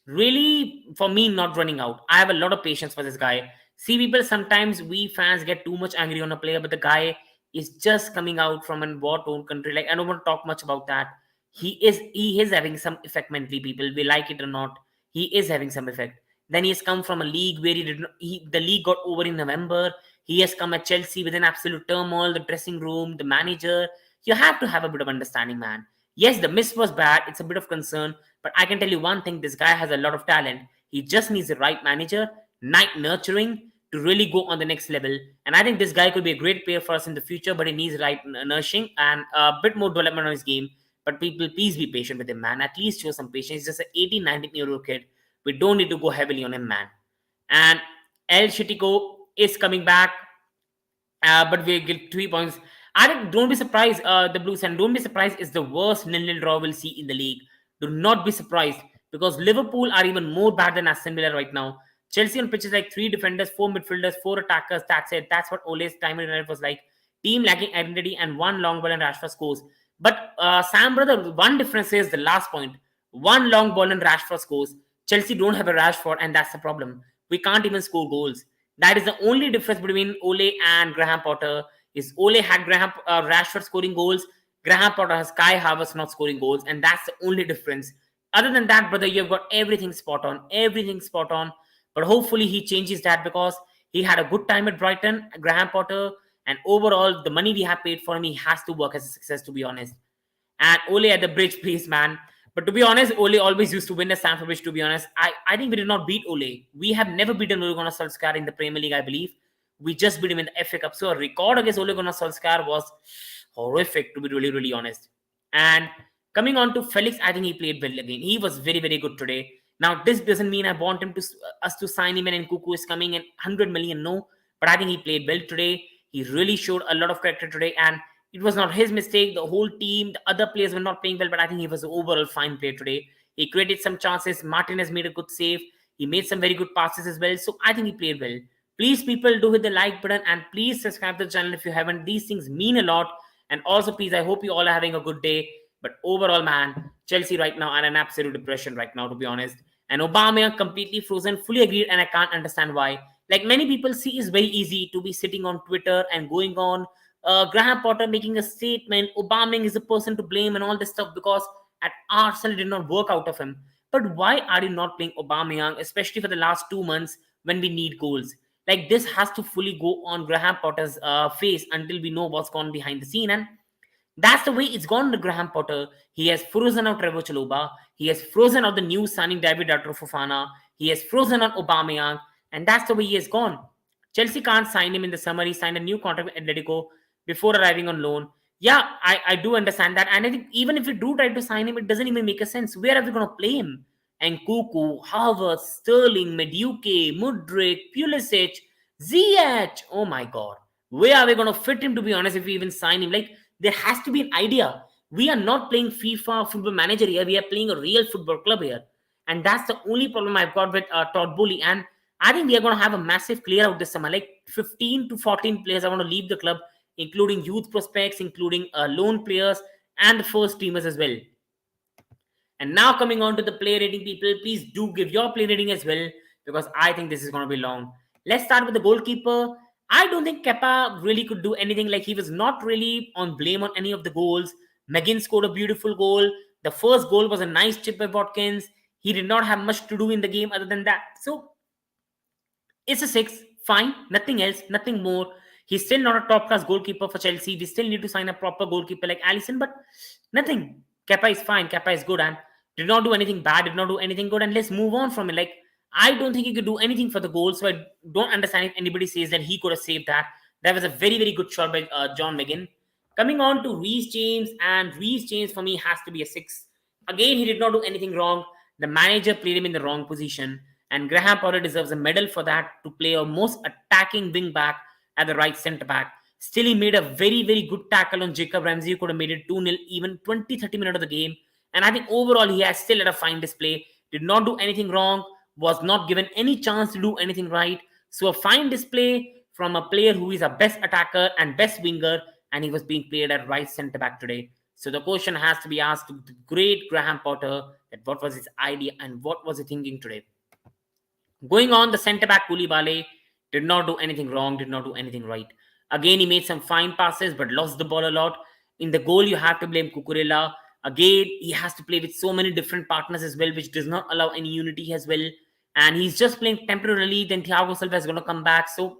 really, for me, not running out. I have a lot of patience for this guy. See, people, sometimes we fans get too much angry on a player, but the guy is just coming out from a war-torn country. Like, I don't want to talk much about that. He is having some effect mentally, people. We like it or not. He is having some effect. Then he has come from a league where the league got over in November. He has come at Chelsea with an absolute turmoil, the dressing room, the manager. You have to have a bit of understanding, man. Yes, the miss was bad. It's a bit of concern. But I can tell you one thing, this guy has a lot of talent. He just needs the right manager, night nurturing to really go on the next level. And I think this guy could be a great player for us in the future, but he needs right nourishing and a bit more development on his game. But people, please be patient with him, man. At least show some patience. He's just an 18, 19-year-old kid. We don't need to go heavily on him, man. And El Shitiko is coming back, but we get 3 points. I think don't be surprised, the Blues, and don't be surprised. It's the worst nil-nil draw we'll see in the league. Do not be surprised because Liverpool are even more bad than Aston Villa right now. Chelsea on pitches like three defenders, four midfielders, four attackers. That's it. That's what Ole's time in United was like. Team lacking identity and one long ball and Rashford scores. But Sam, brother, one difference is the last point. One long ball and Rashford scores. Chelsea don't have a Rashford, and that's the problem. We can't even score goals. That is the only difference between Ole and Graham Potter. Is Ole had Rashford scoring goals, Graham Potter has Kai Havertz not scoring goals, and that's the only difference. Other than that, brother, you've got everything spot on. But hopefully he changes that because he had a good time at Brighton, Graham Potter, and overall the money we have paid for him, he has to work as a success, to be honest. And Ole at the bridge, please, man. But to be honest, Ole always used to win the Stamford Bridge, to be honest. I think we did not beat Ole. We have never beaten Ole Gunnar Solskjaer in the Premier League, I believe. We just beat him in the FA Cup. So a record against Ole Gunnar Solskjaer was horrific, to be really, really honest. And coming on to Felix, I think he played well again. He was very, very good today. Now, this doesn't mean I want him to us to sign him and Nkunku is coming in 100 million, no. But I think he played well today. He really showed a lot of character today. And it was not his mistake. The whole team, the other players were not playing well, but I think he was an overall fine player today. He created some chances. Martin has made a good save. He made some very good passes as well. So I think he played well. Please, people, do hit the like button and please subscribe to the channel if you haven't. These things mean a lot. And also, please, I hope you all are having a good day. But overall, man, Chelsea right now are in an absolute depression right now, to be honest. And Aubameyang completely frozen, fully agreed, and I can't understand why. Like many people see, it's very easy to be sitting on Twitter and going on Graham Potter making a statement, Aubameyang is the person to blame and all this stuff because at Arsenal it did not work out of him. But why are you not playing Aubameyang, especially for the last 2 months when we need goals? Like this has to fully go on Graham Potter's face until we know what's gone behind the scene. And that's the way it's gone to Graham Potter. He has frozen out Trevor Chalobah. He has frozen out the new signing David Fofana. He has frozen on Aubameyang. And that's the way he has gone. Chelsea can't sign him in the summer. He signed a new contract with Atletico before arriving on loan. Yeah, I do understand that. And I think even if we do try to sign him, it doesn't even make a sense. Where are we going to play him? And Kuku, Havertz, Sterling, Meduke, Mudryk, Pulisic, Ziyech. Oh my God. Where are we going to fit him, to be honest, if we even sign him? Like, there has to be an idea. We are not playing FIFA football manager here. We are playing a real football club here. And that's the only problem I've got with Todd Boehly. And I think we are going to have a massive clear out this summer. Like 15 to 14 players are going to leave the club, including youth prospects, including loan players, and the first teamers as well. And now coming on to the play rating, people, please do give your play rating as well because I think this is going to be long. Let's start with the goalkeeper. I don't think Kepa really could do anything. Like he was not really on blame on any of the goals. McGinn scored a beautiful goal. The first goal was a nice chip by Watkins. He did not have much to do in the game other than that. So it's a 6. Fine. Nothing else. Nothing more. He's still not a top-class goalkeeper for Chelsea. We still need to sign a proper goalkeeper like Alisson, but nothing. Kepa is fine. Kepa is good and did not do anything bad, did not do anything good, and let's move on from it. Like, I don't think he could do anything for the goal, so I don't understand if anybody says that he could have saved that. That was a very, very good shot by John McGinn. Coming on to Reece James, and Reece James for me has to be a 6. Again, he did not do anything wrong. The manager played him in the wrong position, and Graham Potter deserves a medal for that, to play a most attacking wing back at the right centre back. Still, he made a very, very good tackle on Jacob Ramsey. He could have made it 2-0 even 20-30 minutes of the game. And I think overall, he has still had a fine display. Did not do anything wrong. Was not given any chance to do anything right. So a fine display from a player who is a best attacker and best winger. And he was being played at right centre back today. So the question has to be asked to the great Graham Potter that what was his idea and what was he thinking today. Going on, the centre back Koulibaly did not do anything wrong, did not do anything right. Again, he made some fine passes but lost the ball a lot. In the goal, you have to blame Cucurella. Again, he has to play with so many different partners as well, which does not allow any unity as well. and he's just playing temporarily. Then Thiago Silva is going to come back. So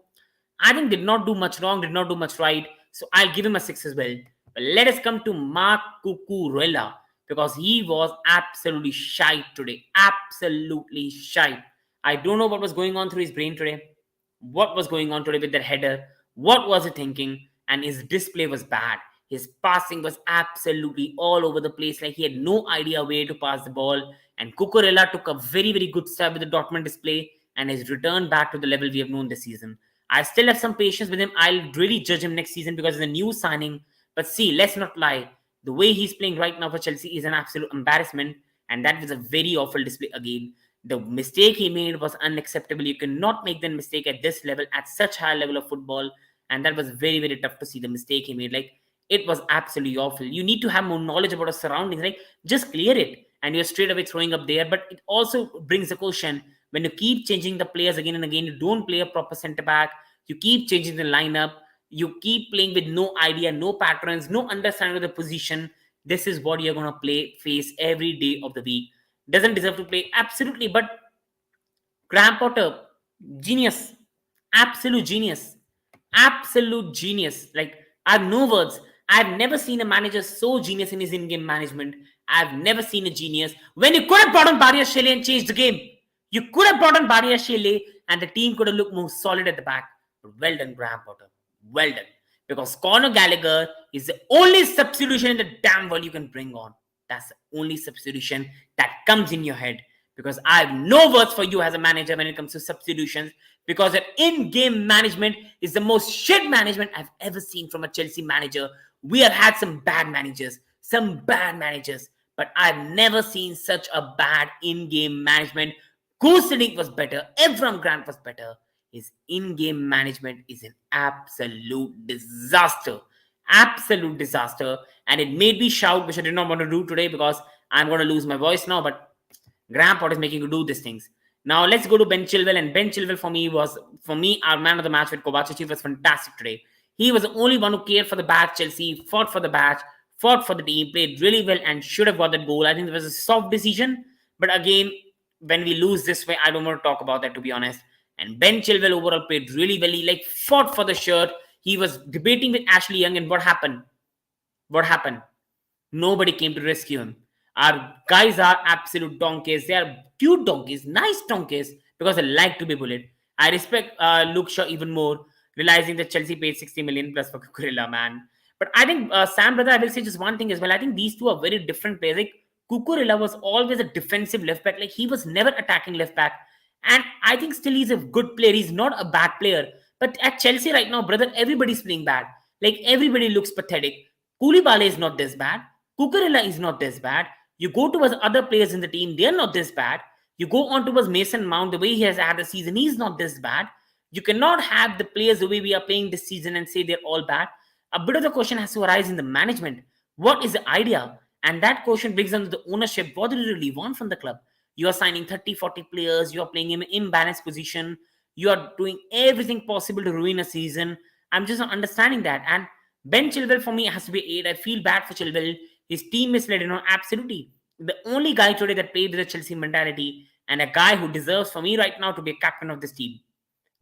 I think did not do much wrong, did not do much right. So I'll give him a 6 as well. But let us come to Mark Cucurella, because he was absolutely shite today. Absolutely shite. I don't know what was going on through his brain today. What was going on today with that header? What was he thinking? And his display was bad. His passing was absolutely all over the place. Like he had no idea where to pass the ball. And Cucurella took a very, very good step with the Dortmund display and has returned back to the level we have known this season. I still have some patience with him. I'll really judge him next season because it's a new signing. But see, let's not lie. The way he's playing right now for Chelsea is an absolute embarrassment. And that was a very awful display again. The mistake he made was unacceptable. You cannot make that mistake at this level, at such high level of football. And that was very, very tough to see the mistake he made. Like, it was absolutely awful. You need to have more knowledge about our surroundings. Like, just clear it. And you're straight away throwing up there. But it also brings a question. When you keep changing the players again and again, you don't play a proper centre back. You keep changing the lineup. You keep playing with no idea, no patterns, no understanding of the position. This is what you're going to face every day of the week. Doesn't deserve to play, absolutely. But Graham Potter, genius, absolute genius, absolute genius. Like, I have no words. I've never seen a manager so genius in his in-game management. I've never seen a genius. When you could have brought on Barrier Shelley and changed the game, you could have brought on Barrier Shelley and the team could have looked more solid at the back. But well done, Graham Potter. Well done. Because Conor Gallagher is the only substitution in the damn world you can bring on. That's the only substitution that comes in your head. Because I have no words for you as a manager when it comes to substitutions. Because your in-game management is the most shit management I've ever seen from a Chelsea manager. We have had some bad managers. But I've never seen such a bad in-game management. Koscielny was better. Avram Grant was better. His in-game management is an absolute disaster. Absolute disaster. And it made me shout, which I did not want to do today because I'm going to lose my voice now. But Graham Potter is making you do these things. Now let's go to Ben Chilwell. And Ben Chilwell for me, our man of the match with Kovacic. He was fantastic today. He was the only one who cared for the badge. Chelsea fought for the badge, fought for the team, played really well and should have got that goal. I think it was a soft decision. But again, when we lose this way, I don't want to talk about that, to be honest. And Ben Chilwell overall played really well. He fought for the shirt. He was debating with Ashley Young, and what happened? What happened? Nobody came to rescue him. Our guys are absolute donkeys. They are cute donkeys, nice donkeys, because they like to be bullied. I respect Luke Shaw even more, realizing that Chelsea paid 60 million plus for Cucurella, man. But I think, Sam, brother, I will say just one thing as well. I think these two are very different players. Like, Cucurella was always a defensive left back. Like, he was never attacking left back. And I think still he's a good player. He's not a bad player. But at Chelsea right now, brother, everybody's playing bad. Like, everybody looks pathetic. Koulibaly is not this bad. Cucurella is not this bad. You go towards other players in the team, they're not this bad. You go on towards Mason Mount, the way he has had the season, he's not this bad. You cannot have the players the way we are playing this season and say they're all bad. A bit of the question has to arise in the management. What is the idea? And that question brings down to the ownership. What do you really want from the club? You are signing 30, 40 players. You are playing in an imbalanced position. You are doing everything possible to ruin a season. I'm just not understanding that. And Ben Chilwell for me has to be 8. I feel bad for Chilwell. His team misled, absolutely. The only guy today that played with a Chelsea mentality and a guy who deserves for me right now to be a captain of this team.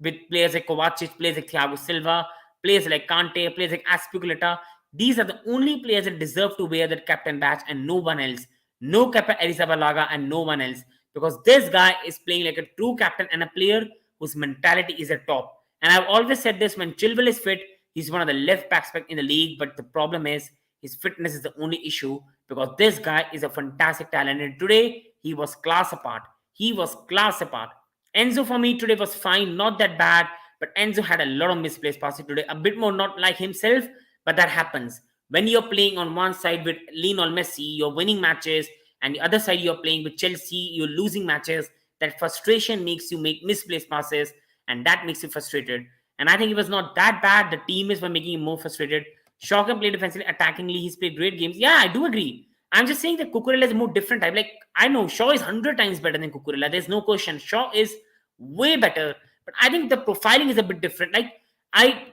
With players like Kovacic, players like Thiago Silva, players like Kante, players like Azpilicueta. These are the only players that deserve to wear that captain badge and no one else. No Kepa Arrizabalaga and no one else. Because this guy is playing like a true captain and a player whose mentality is at top. And I've always said this, when Chilwell is fit, he's one of the left backs in the league. But the problem is, his fitness is the only issue, because this guy is a fantastic talent. And today, he was class apart. Enzo for me today was fine, not that bad. But Enzo had a lot of misplaced passes today. A bit more not like himself, but that happens. When you're playing on one side with Lionel Messi, you're winning matches. And the other side, you're playing with Chelsea, you're losing matches. That frustration makes you make misplaced passes. And that makes you frustrated. And I think it was not that bad. The teammates were making him more frustrated. Shaw can play defensively, attackingly. He's played great games. Yeah, I do agree. I'm just saying that Cucurella is a more different type. Like, I know Shaw is 100 times better than Cucurella. There's no question. Shaw is way better. But I think the profiling is a bit different. Like,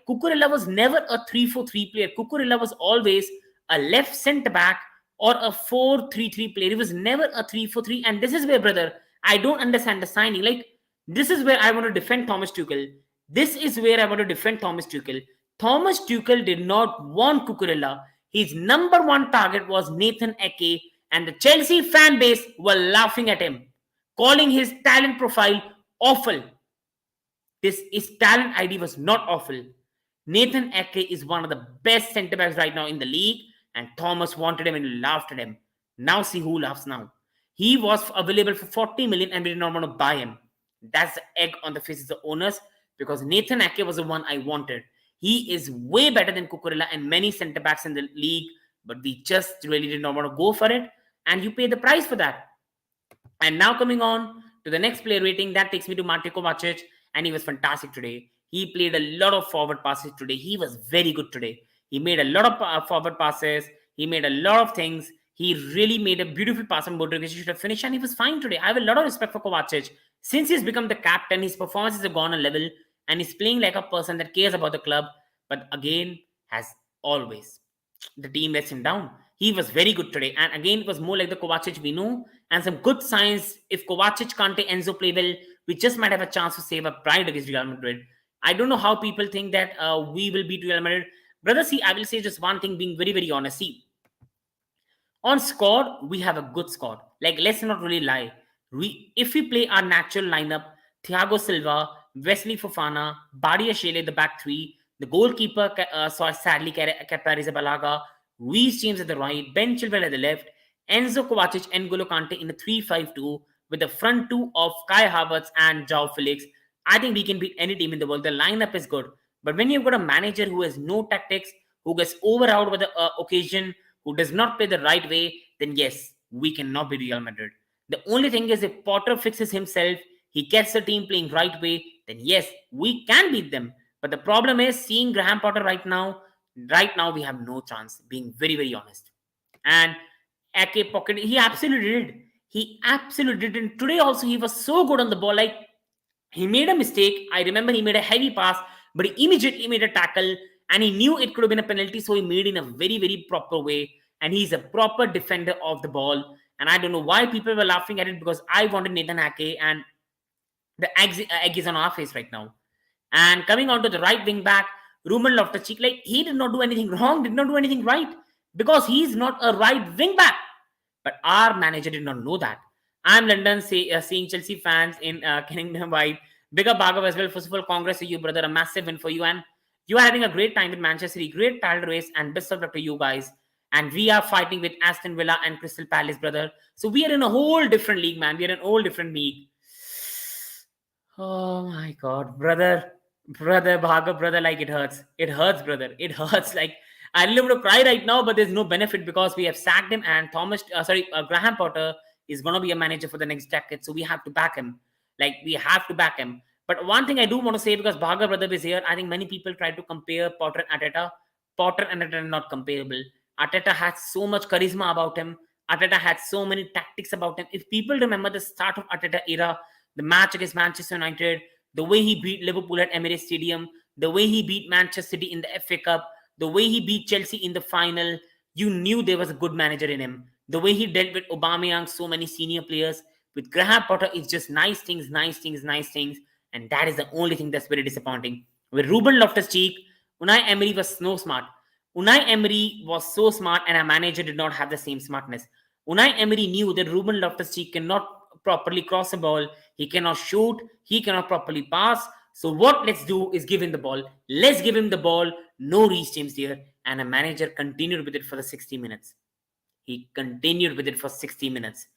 Cucurella was never a 3-4-3 player. Cucurella was always a left centre back or a 4-3-3 player. He was never a 3-4-3. And this is where, brother, I don't understand the signing. Like, this is where I want to defend Thomas Tuchel. This is where I want to defend Thomas Tuchel. Thomas Tuchel did not want Cucurella. His number one target was Nathan Ake, and the Chelsea fan base were laughing at him, calling his talent profile awful. This his talent ID was not awful. Nathan Ake is one of the best centre backs right now in the league, and Thomas wanted him and laughed at him. Now see who laughs now. He was available for 40 million and we did not want to buy him. That's the egg on the faces of the owners because Nathan Ake was the one I wanted. He is way better than Cucurella and many centre backs in the league, but we just really did not want to go for it, and you pay the price for that. And now coming on to the next player rating, that takes me to Mate Kovacic, and he was fantastic today. He played a lot of forward passes today. He was very good today. He made a lot of forward passes. He made a lot of things. He really made a beautiful pass on Modric. He should have finished, and he was fine today. I have a lot of respect for Kovacic. Since he's become the captain, his performances have gone a level, and he's playing like a person that cares about the club. But again, as always, the team lets him down. He was very good today, and again, it was more like the Kovacic we know, and some good signs. If Kovacic, Kante, Enzo play well, we just might have a chance to save our pride against Real Madrid. I don't know how people think that we will beat Real Madrid. Brother, see, I will say just one thing, being very, very honest. See, on squad, we have a good squad. Like, let's not really lie. If we play our natural lineup, Thiago Silva, Wesley Fofana, Badia Shele, the back three, the goalkeeper, sadly, Kepa Arrizabalaga, Reece James at the right, Ben Chilwell at the left, Enzo Kovacic and N'Golo Kante in a 3-5-2 with the front two of Kai Havertz and Joao Felix. I think we can beat any team in the world. The lineup is good. But when you've got a manager who has no tactics, who gets overawed by the occasion, who does not play the right way, then yes, we cannot be Real Madrid. The only thing is if Potter fixes himself, he gets the team playing right way, then yes, we can beat them. But the problem is seeing Graham Potter right now we have no chance, being very, very honest. And Ake pocket, he absolutely did. He absolutely did. And today also, he was so good on the ball. Like, he made a mistake. I remember he made a heavy pass, but he immediately made a tackle and he knew it could have been a penalty. So he made it in a very, very proper way. And he's a proper defender of the ball. And I don't know why people were laughing at it because I wanted Nathan Ake, and the egg is on our face right now. And coming on to the right wing back, Ruben Loftus-Cheek, like, he did not do anything wrong, did not do anything right because he's not a right wing back. But our manager did not know that. I'm London seeing Chelsea fans in Kennington White. Big up Bhargav as well. First of all, congrats to you, brother. A massive win for you. And you are having a great time with Manchester City. Great title race and best of luck to you guys. And we are fighting with Aston Villa and Crystal Palace, brother. So we are in a whole different league, man. We are in a whole different league. Oh my God, brother. Bhargav, brother, like it hurts. It hurts, brother. It hurts. Like, I really want to cry right now, but there's no benefit because we have sacked him, and Graham Potter is going to be a manager for the next decade. So we have to back him. Like, we have to back him. But one thing I do want to say, because Bhargav brother is here, I think many people try to compare Potter and Arteta. Potter and Arteta are not comparable. Arteta has so much charisma about him. Arteta had so many tactics about him. If people remember the start of Arteta era, the match against Manchester United, the way he beat Liverpool at Emirates Stadium, the way he beat Manchester City in the FA Cup, the way he beat Chelsea in the final, you knew there was a good manager in him. The way he dealt with Aubameyang, so many senior players. With Graham Potter, it's just nice things. And that is the only thing that's very disappointing. With Ruben Loftus-Cheek, Unai Emery was so smart. Unai Emery was so smart, and our manager did not have the same smartness. Unai Emery knew that Ruben Loftus-Cheek cannot properly cross a ball. He cannot shoot. He cannot properly pass. So what let's do is give him the ball. Let's give him the ball. No Reece James here. And a manager continued with it for the 60 minutes. He continued with it for 60 minutes.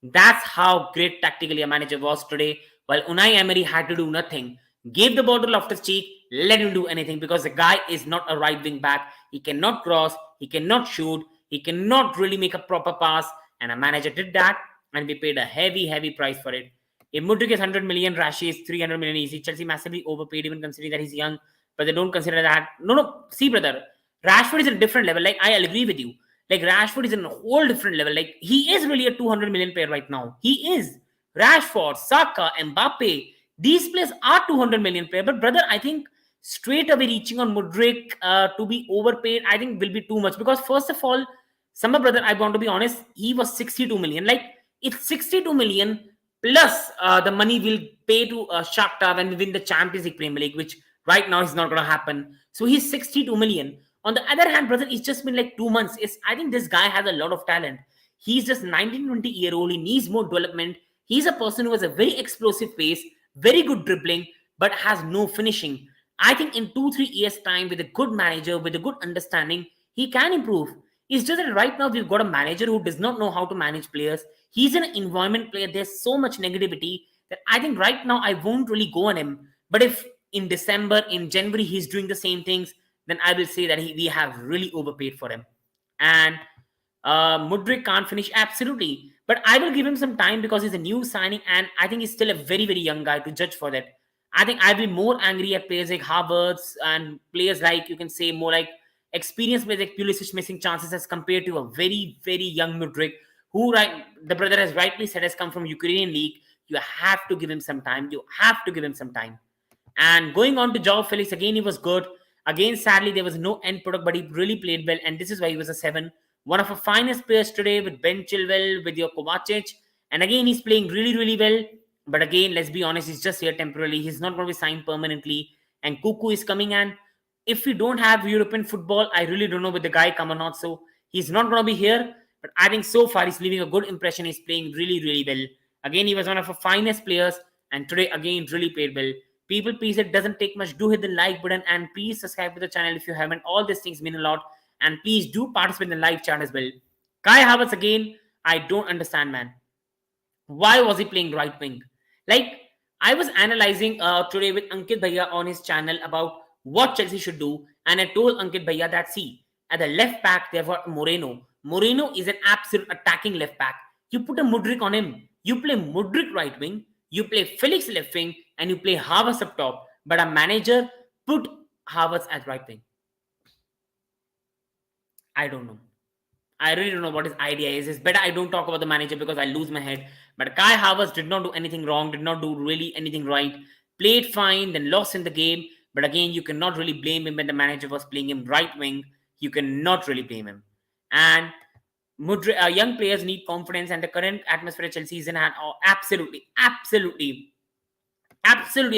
That's how great tactically a manager was today. While Unai Emery had to do nothing. Gave the ball to Loftus-Cheek. Let him do anything because the guy is not a right wing back. He cannot cross. He cannot shoot. He cannot really make a proper pass. And a manager did that. And we paid a heavy, heavy price for it. If Mudryk is 100 million, Rashi is 300 million easy. Chelsea massively overpaid, even considering that he's young. But they don't consider that. No. See, brother. Rashford is at a different level. Like, I agree with you. Like, Rashford is in a whole different level. Like, he is really a 200 million player right now. He is. Rashford, Saka, Mbappe. These players are 200 million player. But, brother, I think straight away reaching on Mudryk to be overpaid, I think will be too much. Because, first of all, Summer brother, I want to be honest, he was 62 million. Like, it's 62 million. Plus, the money will pay to Shakhtar when we win the Champions League Premier League, which right now is not going to happen. So he's 62 million. On the other hand, brother, it's just been like 2 months. I think this guy has a lot of talent. He's just 19, 20 year old. He needs more development. He's a person who has a very explosive pace, very good dribbling, but has no finishing. I think in 2, 3 years' time, with a good manager, with a good understanding, he can improve. It's just that right now we've got a manager who does not know how to manage players. He's an environment player. There's so much negativity that I think right now I won't really go on him. But if in December, in January, he's doing the same things, then I will say that we have really overpaid for him. And Mudryk can't finish, absolutely. But I will give him some time because he's a new signing and I think he's still a very, very young guy to judge for that. I think I'll be more angry at players like Havertz and players like, you can say, more like experienced players like Pulisic missing chances as compared to a very, very young Mudryk who, right, the brother has rightly said, has come from Ukrainian league. You have to give him some time. You have to give him some time. And going on to Joao Felix, again, he was good. Again, sadly, there was no end product, but he really played well. And this is why he was a 7. One of our finest players today with Ben Chilwell, with your Kovacic. And again, he's playing really, really well. But again, let's be honest, he's just here temporarily. He's not going to be signed permanently. And Kuku is coming. And if we don't have European football, I really don't know with the guy come or not. So he's not going to be here. But I think so far he's leaving a good impression. He's playing really, really well. Again, he was one of our finest players. And today, again, really played well. People, please, it doesn't take much. Do hit the like button and please subscribe to the channel if you haven't. All these things mean a lot. And please do participate in the live chat as well. Kai Havertz, again, I don't understand, man. Why was he playing right wing? Like, I was analyzing today with Ankit Bhaiya on his channel about what Chelsea should do. And I told Ankit Bhaiya that, see, at the left back, they've got Moreno. Moreno is an absolute attacking left back. You put a Mudryk on him. You play Mudryk right wing. You play Felix left wing. And you play Havertz up top. But a manager put Havertz at right wing. I don't know. I really don't know what his idea is. It's better I don't talk about the manager because I lose my head. But Kai Havertz did not do anything wrong, did not do really anything right. Played fine, then lost in the game. But again, you cannot really blame him when the manager was playing him right wing. You cannot really blame him. And young players need confidence, and the current atmosphere at Chelsea season had absolutely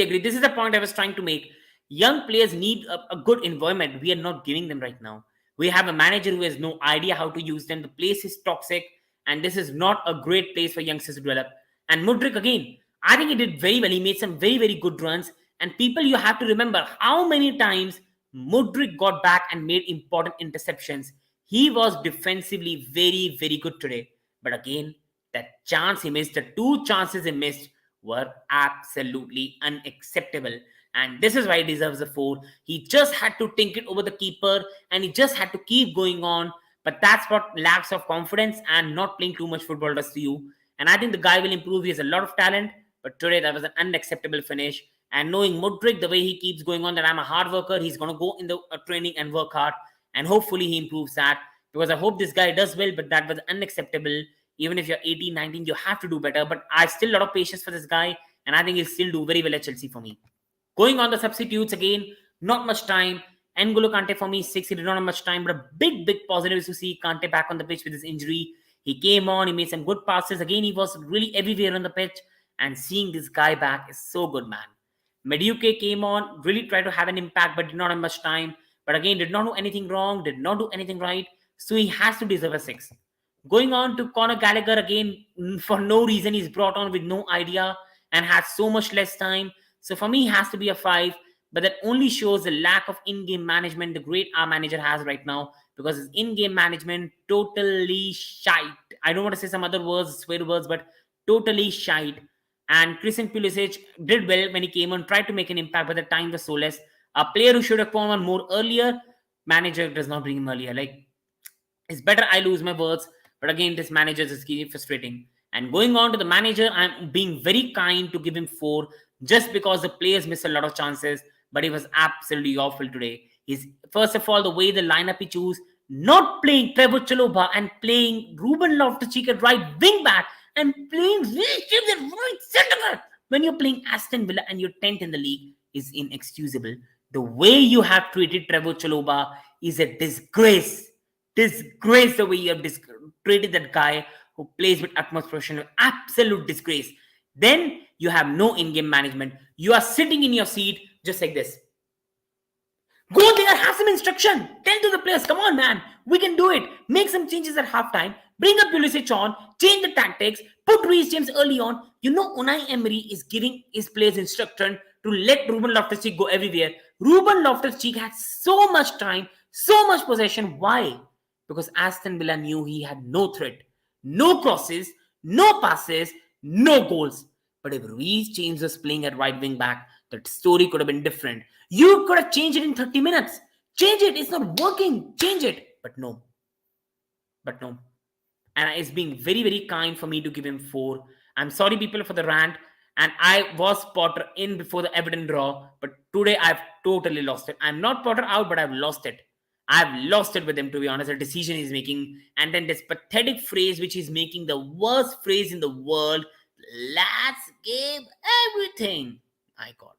agree. This is the point I was trying to make. Young players need a good environment. We are not giving them right now. We have a manager who has no idea how to use them. The place is toxic, and this is not a great place for youngsters to develop. And Mudryk, again, I think he did very well. He made some very, very good runs. And people, you have to remember how many times Mudryk got back and made important interceptions. He was defensively very, very good today. But again, that chance he missed, the 2 chances he missed, were absolutely unacceptable. And this is why he deserves a 4. He just had to think it over the keeper and he just had to keep going on. But that's what lacks of confidence and not playing too much football does to you. And I think the guy will improve. He has a lot of talent. But today, that was an unacceptable finish. And knowing Mudryk, the way he keeps going on, that I'm a hard worker, he's going to go in the training and work hard. And hopefully he improves that. Because I hope this guy does well, but that was unacceptable. Even if you're 18, 19, you have to do better. But I still a lot of patience for this guy. And I think he'll still do very well at Chelsea for me. Going on the substitutes again, not much time. N'Golo Kante for me, 6. He did not have much time. But a big positive is to see Kante back on the pitch with his injury. He came on. He made some good passes. Again, he was really everywhere on the pitch. And seeing this guy back is so good, man. Mediuke came on, really tried to have an impact, but did not have much time. But again, did not do anything wrong, did not do anything right. So he has to deserve a 6. Going on to Conor Gallagher, again, for no reason, he's brought on with no idea and has so much less time. So for me, he has to be a 5. But that only shows the lack of in-game management the great our manager has right now, because his in-game management totally shite. I don't want to say some other words, swear words, but totally shite. And Christian Pulisic did well when he came on, tried to make an impact, but the time was so less. A player who should have come on more earlier, manager does not bring him earlier. Like, it's better I lose my words. But again, this manager is really frustrating. And going on to the manager, I'm being very kind to give him 4 just because the players miss a lot of chances. But he was absolutely awful today. He's, first of all, the way the lineup he chose, not playing Trevor Chalobah and playing Ruben Loftus-Cheek at right wing back and playing Reece at right centre back when you're playing Aston Villa and you're 10th in the league is inexcusable. The way you have treated Trevor Chalobah is a disgrace. Disgrace the way you have treated that guy who plays with utmost professional. Absolute disgrace. Then you have no in-game management. You are sitting in your seat just like this. Go there, have some instruction. Tell to the players, come on, man, we can do it. Make some changes at halftime. Bring up Pulisic on, change the tactics, put Reece James early on. You know, Unai Emery is giving his players instruction to let Ruben Loftus-Cheek go everywhere. Ruben Loftus-Cheek had so much time, so much possession. Why? Because Aston Villa knew he had no threat, no crosses, no passes, no goals. But if Reece James was playing at right wing back, that story could have been different. You could have changed it in 30 minutes. Change it. It's not working. Change it. But no. And it's being very, very kind for me to give him 4. I'm sorry, people, for the rant. And I was Potter in before the Everton draw. But today I've totally lost it. I'm not Potter out, but I've lost it. I've lost it with him, to be honest. The decision he's making. And then this pathetic phrase, which he's making the worst phrase in the world. Let's give everything. My God.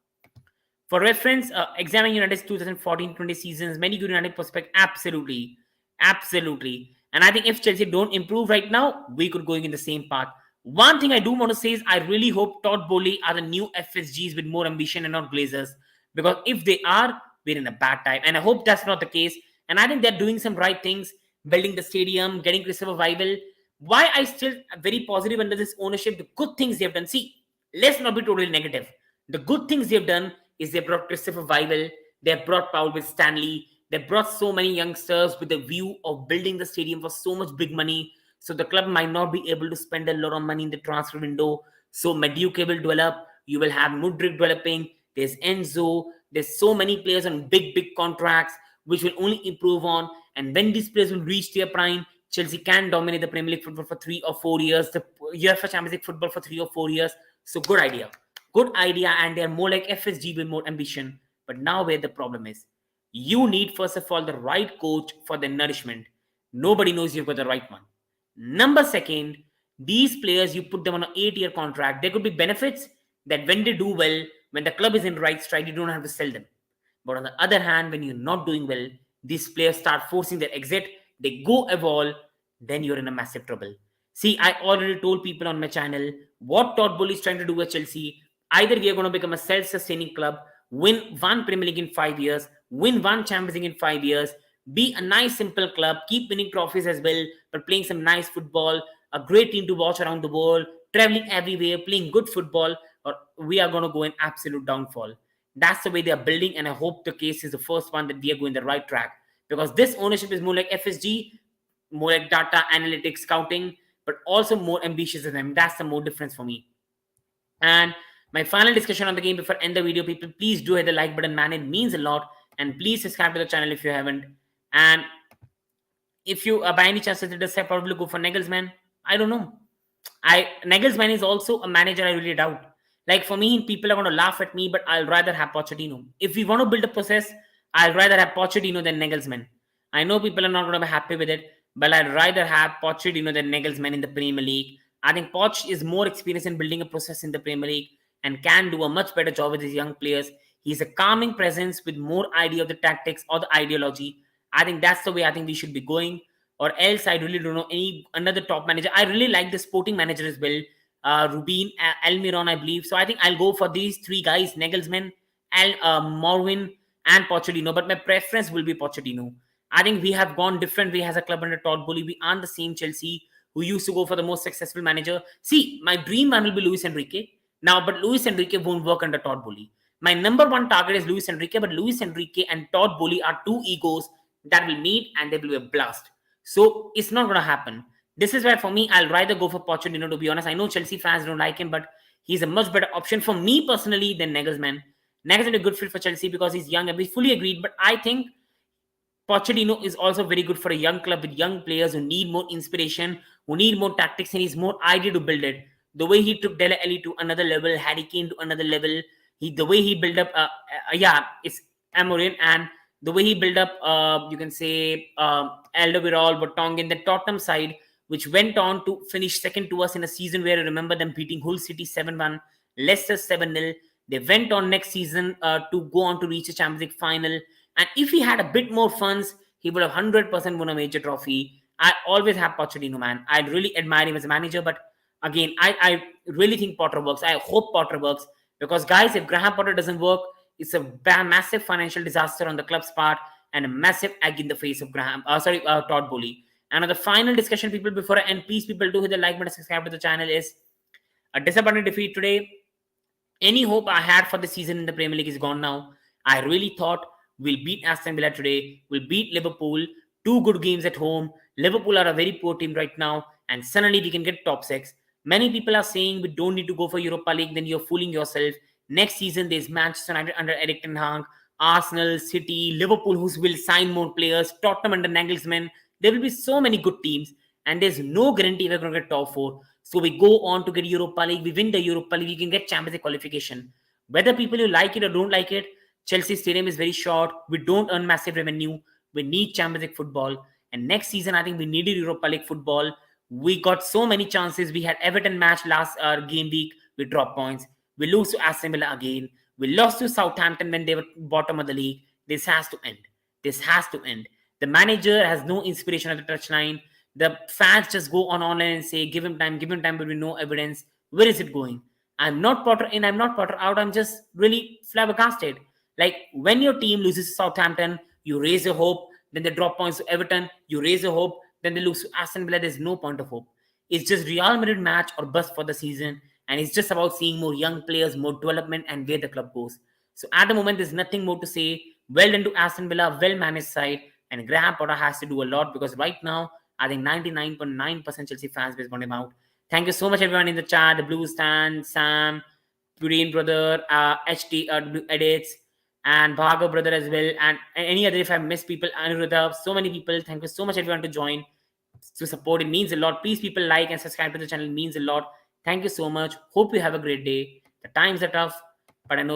For reference, examine United's 2014-20 seasons. Many good United prospect, absolutely. And I think if Chelsea don't improve right now, we could going in the same path. One thing I do want to say is I really hope Todd Boehly are the new FSGs with more ambition and not Glazers. Because if they are, we're in a bad time. And I hope that's not the case. And I think they're doing some right things, building the stadium, getting Christopher Weigl. Why I still very positive under this ownership, the good things they've done. See, let's not be totally negative. The good things they've done is they brought Christopher Weigl, they brought Paul with Stanley, they brought so many youngsters with the view of building the stadium for so much big money. So the club might not be able to spend a lot of money in the transfer window. So Madueke will develop. You will have Mudryk developing. There's Enzo. There's so many players on big contracts, which will only improve on. And when these players will reach their prime, Chelsea can dominate the Premier League football for 3 or 4 years, the UEFA Champions League football for 3 or 4 years. So good idea. And they're more like FSG with more ambition. But now where the problem is, you need first of all the right coach for the nourishment. Nobody knows you've got the right one. Number second, these players, you put them on an 8-year contract. There could be benefits that when they do well, when the club is in right stride, you don't have to sell them. But on the other hand, when you're not doing well, these players start forcing their exit, they go evolve, then you're in a massive trouble. See, I already told people on my channel what Todd Boehly is trying to do with Chelsea. Either we are going to become a self-sustaining club, win 1 Premier League in 5 years, win 1 Champions League in 5 years, be a nice, simple club, keep winning trophies as well, but playing some nice football, a great team to watch around the world, traveling everywhere, playing good football, or we are going to go in absolute downfall. That's the way they are building, and I hope the case is the first one that we are going the right track. Because this ownership is more like FSG, more like data analytics scouting, but also more ambitious than them. That's the more difference for me. And my final discussion on the game before I end the video, people, please do hit the like button, man. It means a lot. And please subscribe to the channel if you haven't. And if you, by any chance, I probably go for Nagelsmann. I don't know. Nagelsmann is also a manager I really doubt. Like for me, people are going to laugh at me, but I'll rather have Pochettino. If we want to build a process, I'll rather have Pochettino than Nagelsmann. I know people are not going to be happy with it, but I'd rather have Pochettino than Nagelsmann in the Premier League. I think Poch is more experienced in building a process in the Premier League and can do a much better job with his young players. He's a calming presence with more idea of the tactics or the ideology. I think that's the way I think we should be going. Or else, I really don't know any another top manager. I really like the sporting manager as well. Rubin, Almiron, I believe. So I think I'll go for these 3 guys, Nagelsmann, Morwin, and Pochettino. But my preference will be Pochettino. I think we have gone different way as a club under Todd Boehly. We aren't the same Chelsea who used to go for the most successful manager. See, my dream man will be Luis Enrique. Now, but Luis Enrique won't work under Todd Boehly. My number 1 target is Luis Enrique, but Luis Enrique and Todd Boehly are 2 egos that will meet and they will be a blast. So it's not going to happen. This is why for me, I'll rather go for Pochettino, to be honest. I know Chelsea fans don't like him, but he's a much better option for me personally than Nagelsmann. Nagelsmann is a good fit for Chelsea because he's young, and we fully agreed. But I think Pochettino is also very good for a young club with young players who need more inspiration, who need more tactics, and he's more idea to build it. The way he took Dele Alli to another level, Harry Kane to another level, the way he built up, it's Amorim, and the way he built up, you can say, Alderweireld, Vertonghen, the Tottenham side, which went on to finish second to us in a season where I remember them beating Hull City 7-1, Leicester 7-0. They went on next season to go on to reach a Champions League final. And if he had a bit more funds, he would have 100% won a major trophy. I always have Pochettino, man. I really admire him as a manager, but Again, I really think Potter works. I hope Potter works, because guys, if Graham Potter doesn't work, it's a massive financial disaster on the club's part and a massive egg in the face of Todd Boehly. And on the final discussion, people, before I end, please people do hit the like button, subscribe to the channel. Is a disappointing defeat today. Any hope I had for the season in the Premier League is gone now. I really thought we'll beat Aston Villa today. We'll beat Liverpool. Two good games at home. Liverpool are a very poor team right now, and suddenly we can get top six. Many people are saying we don't need to go for Europa League. Then you're fooling yourself. Next season there's Manchester United under Eric Ten Hag, Arsenal, City, Liverpool, who will sign more players, Tottenham under Nagelsmann. There will be so many good teams, and there's no guarantee we're going to get top four. So we go on to get Europa League. We win the Europa League. We can get Champions League qualification. Whether people you like it or don't like it, Chelsea Stadium is very short. We don't earn massive revenue. We need Champions League football. And next season, I think we needed Europa League football. We got so many chances. We had Everton match last game week. We dropped points. We lose to Aston Villa again. We lost to Southampton when they were bottom of the league. This has to end. This has to end. The manager has no inspiration at the touchline. The fans just go on online and say, give him time, but with no evidence. Where is it going? I'm not Potter in, I'm not Potter out. I'm just really flabbergasted. Like, when your team loses to Southampton, you raise your hope, then they drop points to Everton, you raise your hope, then they lose to Aston Villa. There's no point of hope. It's just Real Madrid match or bust for the season, and it's just about seeing more young players, more development, and where the club goes. So at the moment, there's nothing more to say. Well done to Aston Villa, well managed side, and Graham Potter has to do a lot, because right now I think 99.9% Chelsea fans base want him out. Thank you so much, everyone in the chat. The Blue Stand, Sam, Green Brother, HT Edits, and Bhargav Brother as well. And any other, if I miss people, Anuradha, so many people. Thank you so much, everyone, to join, to support. It means a lot. Please, people, like and subscribe to the channel. It means a lot. Thank you so much. Hope you have a great day. The times are tough, but I know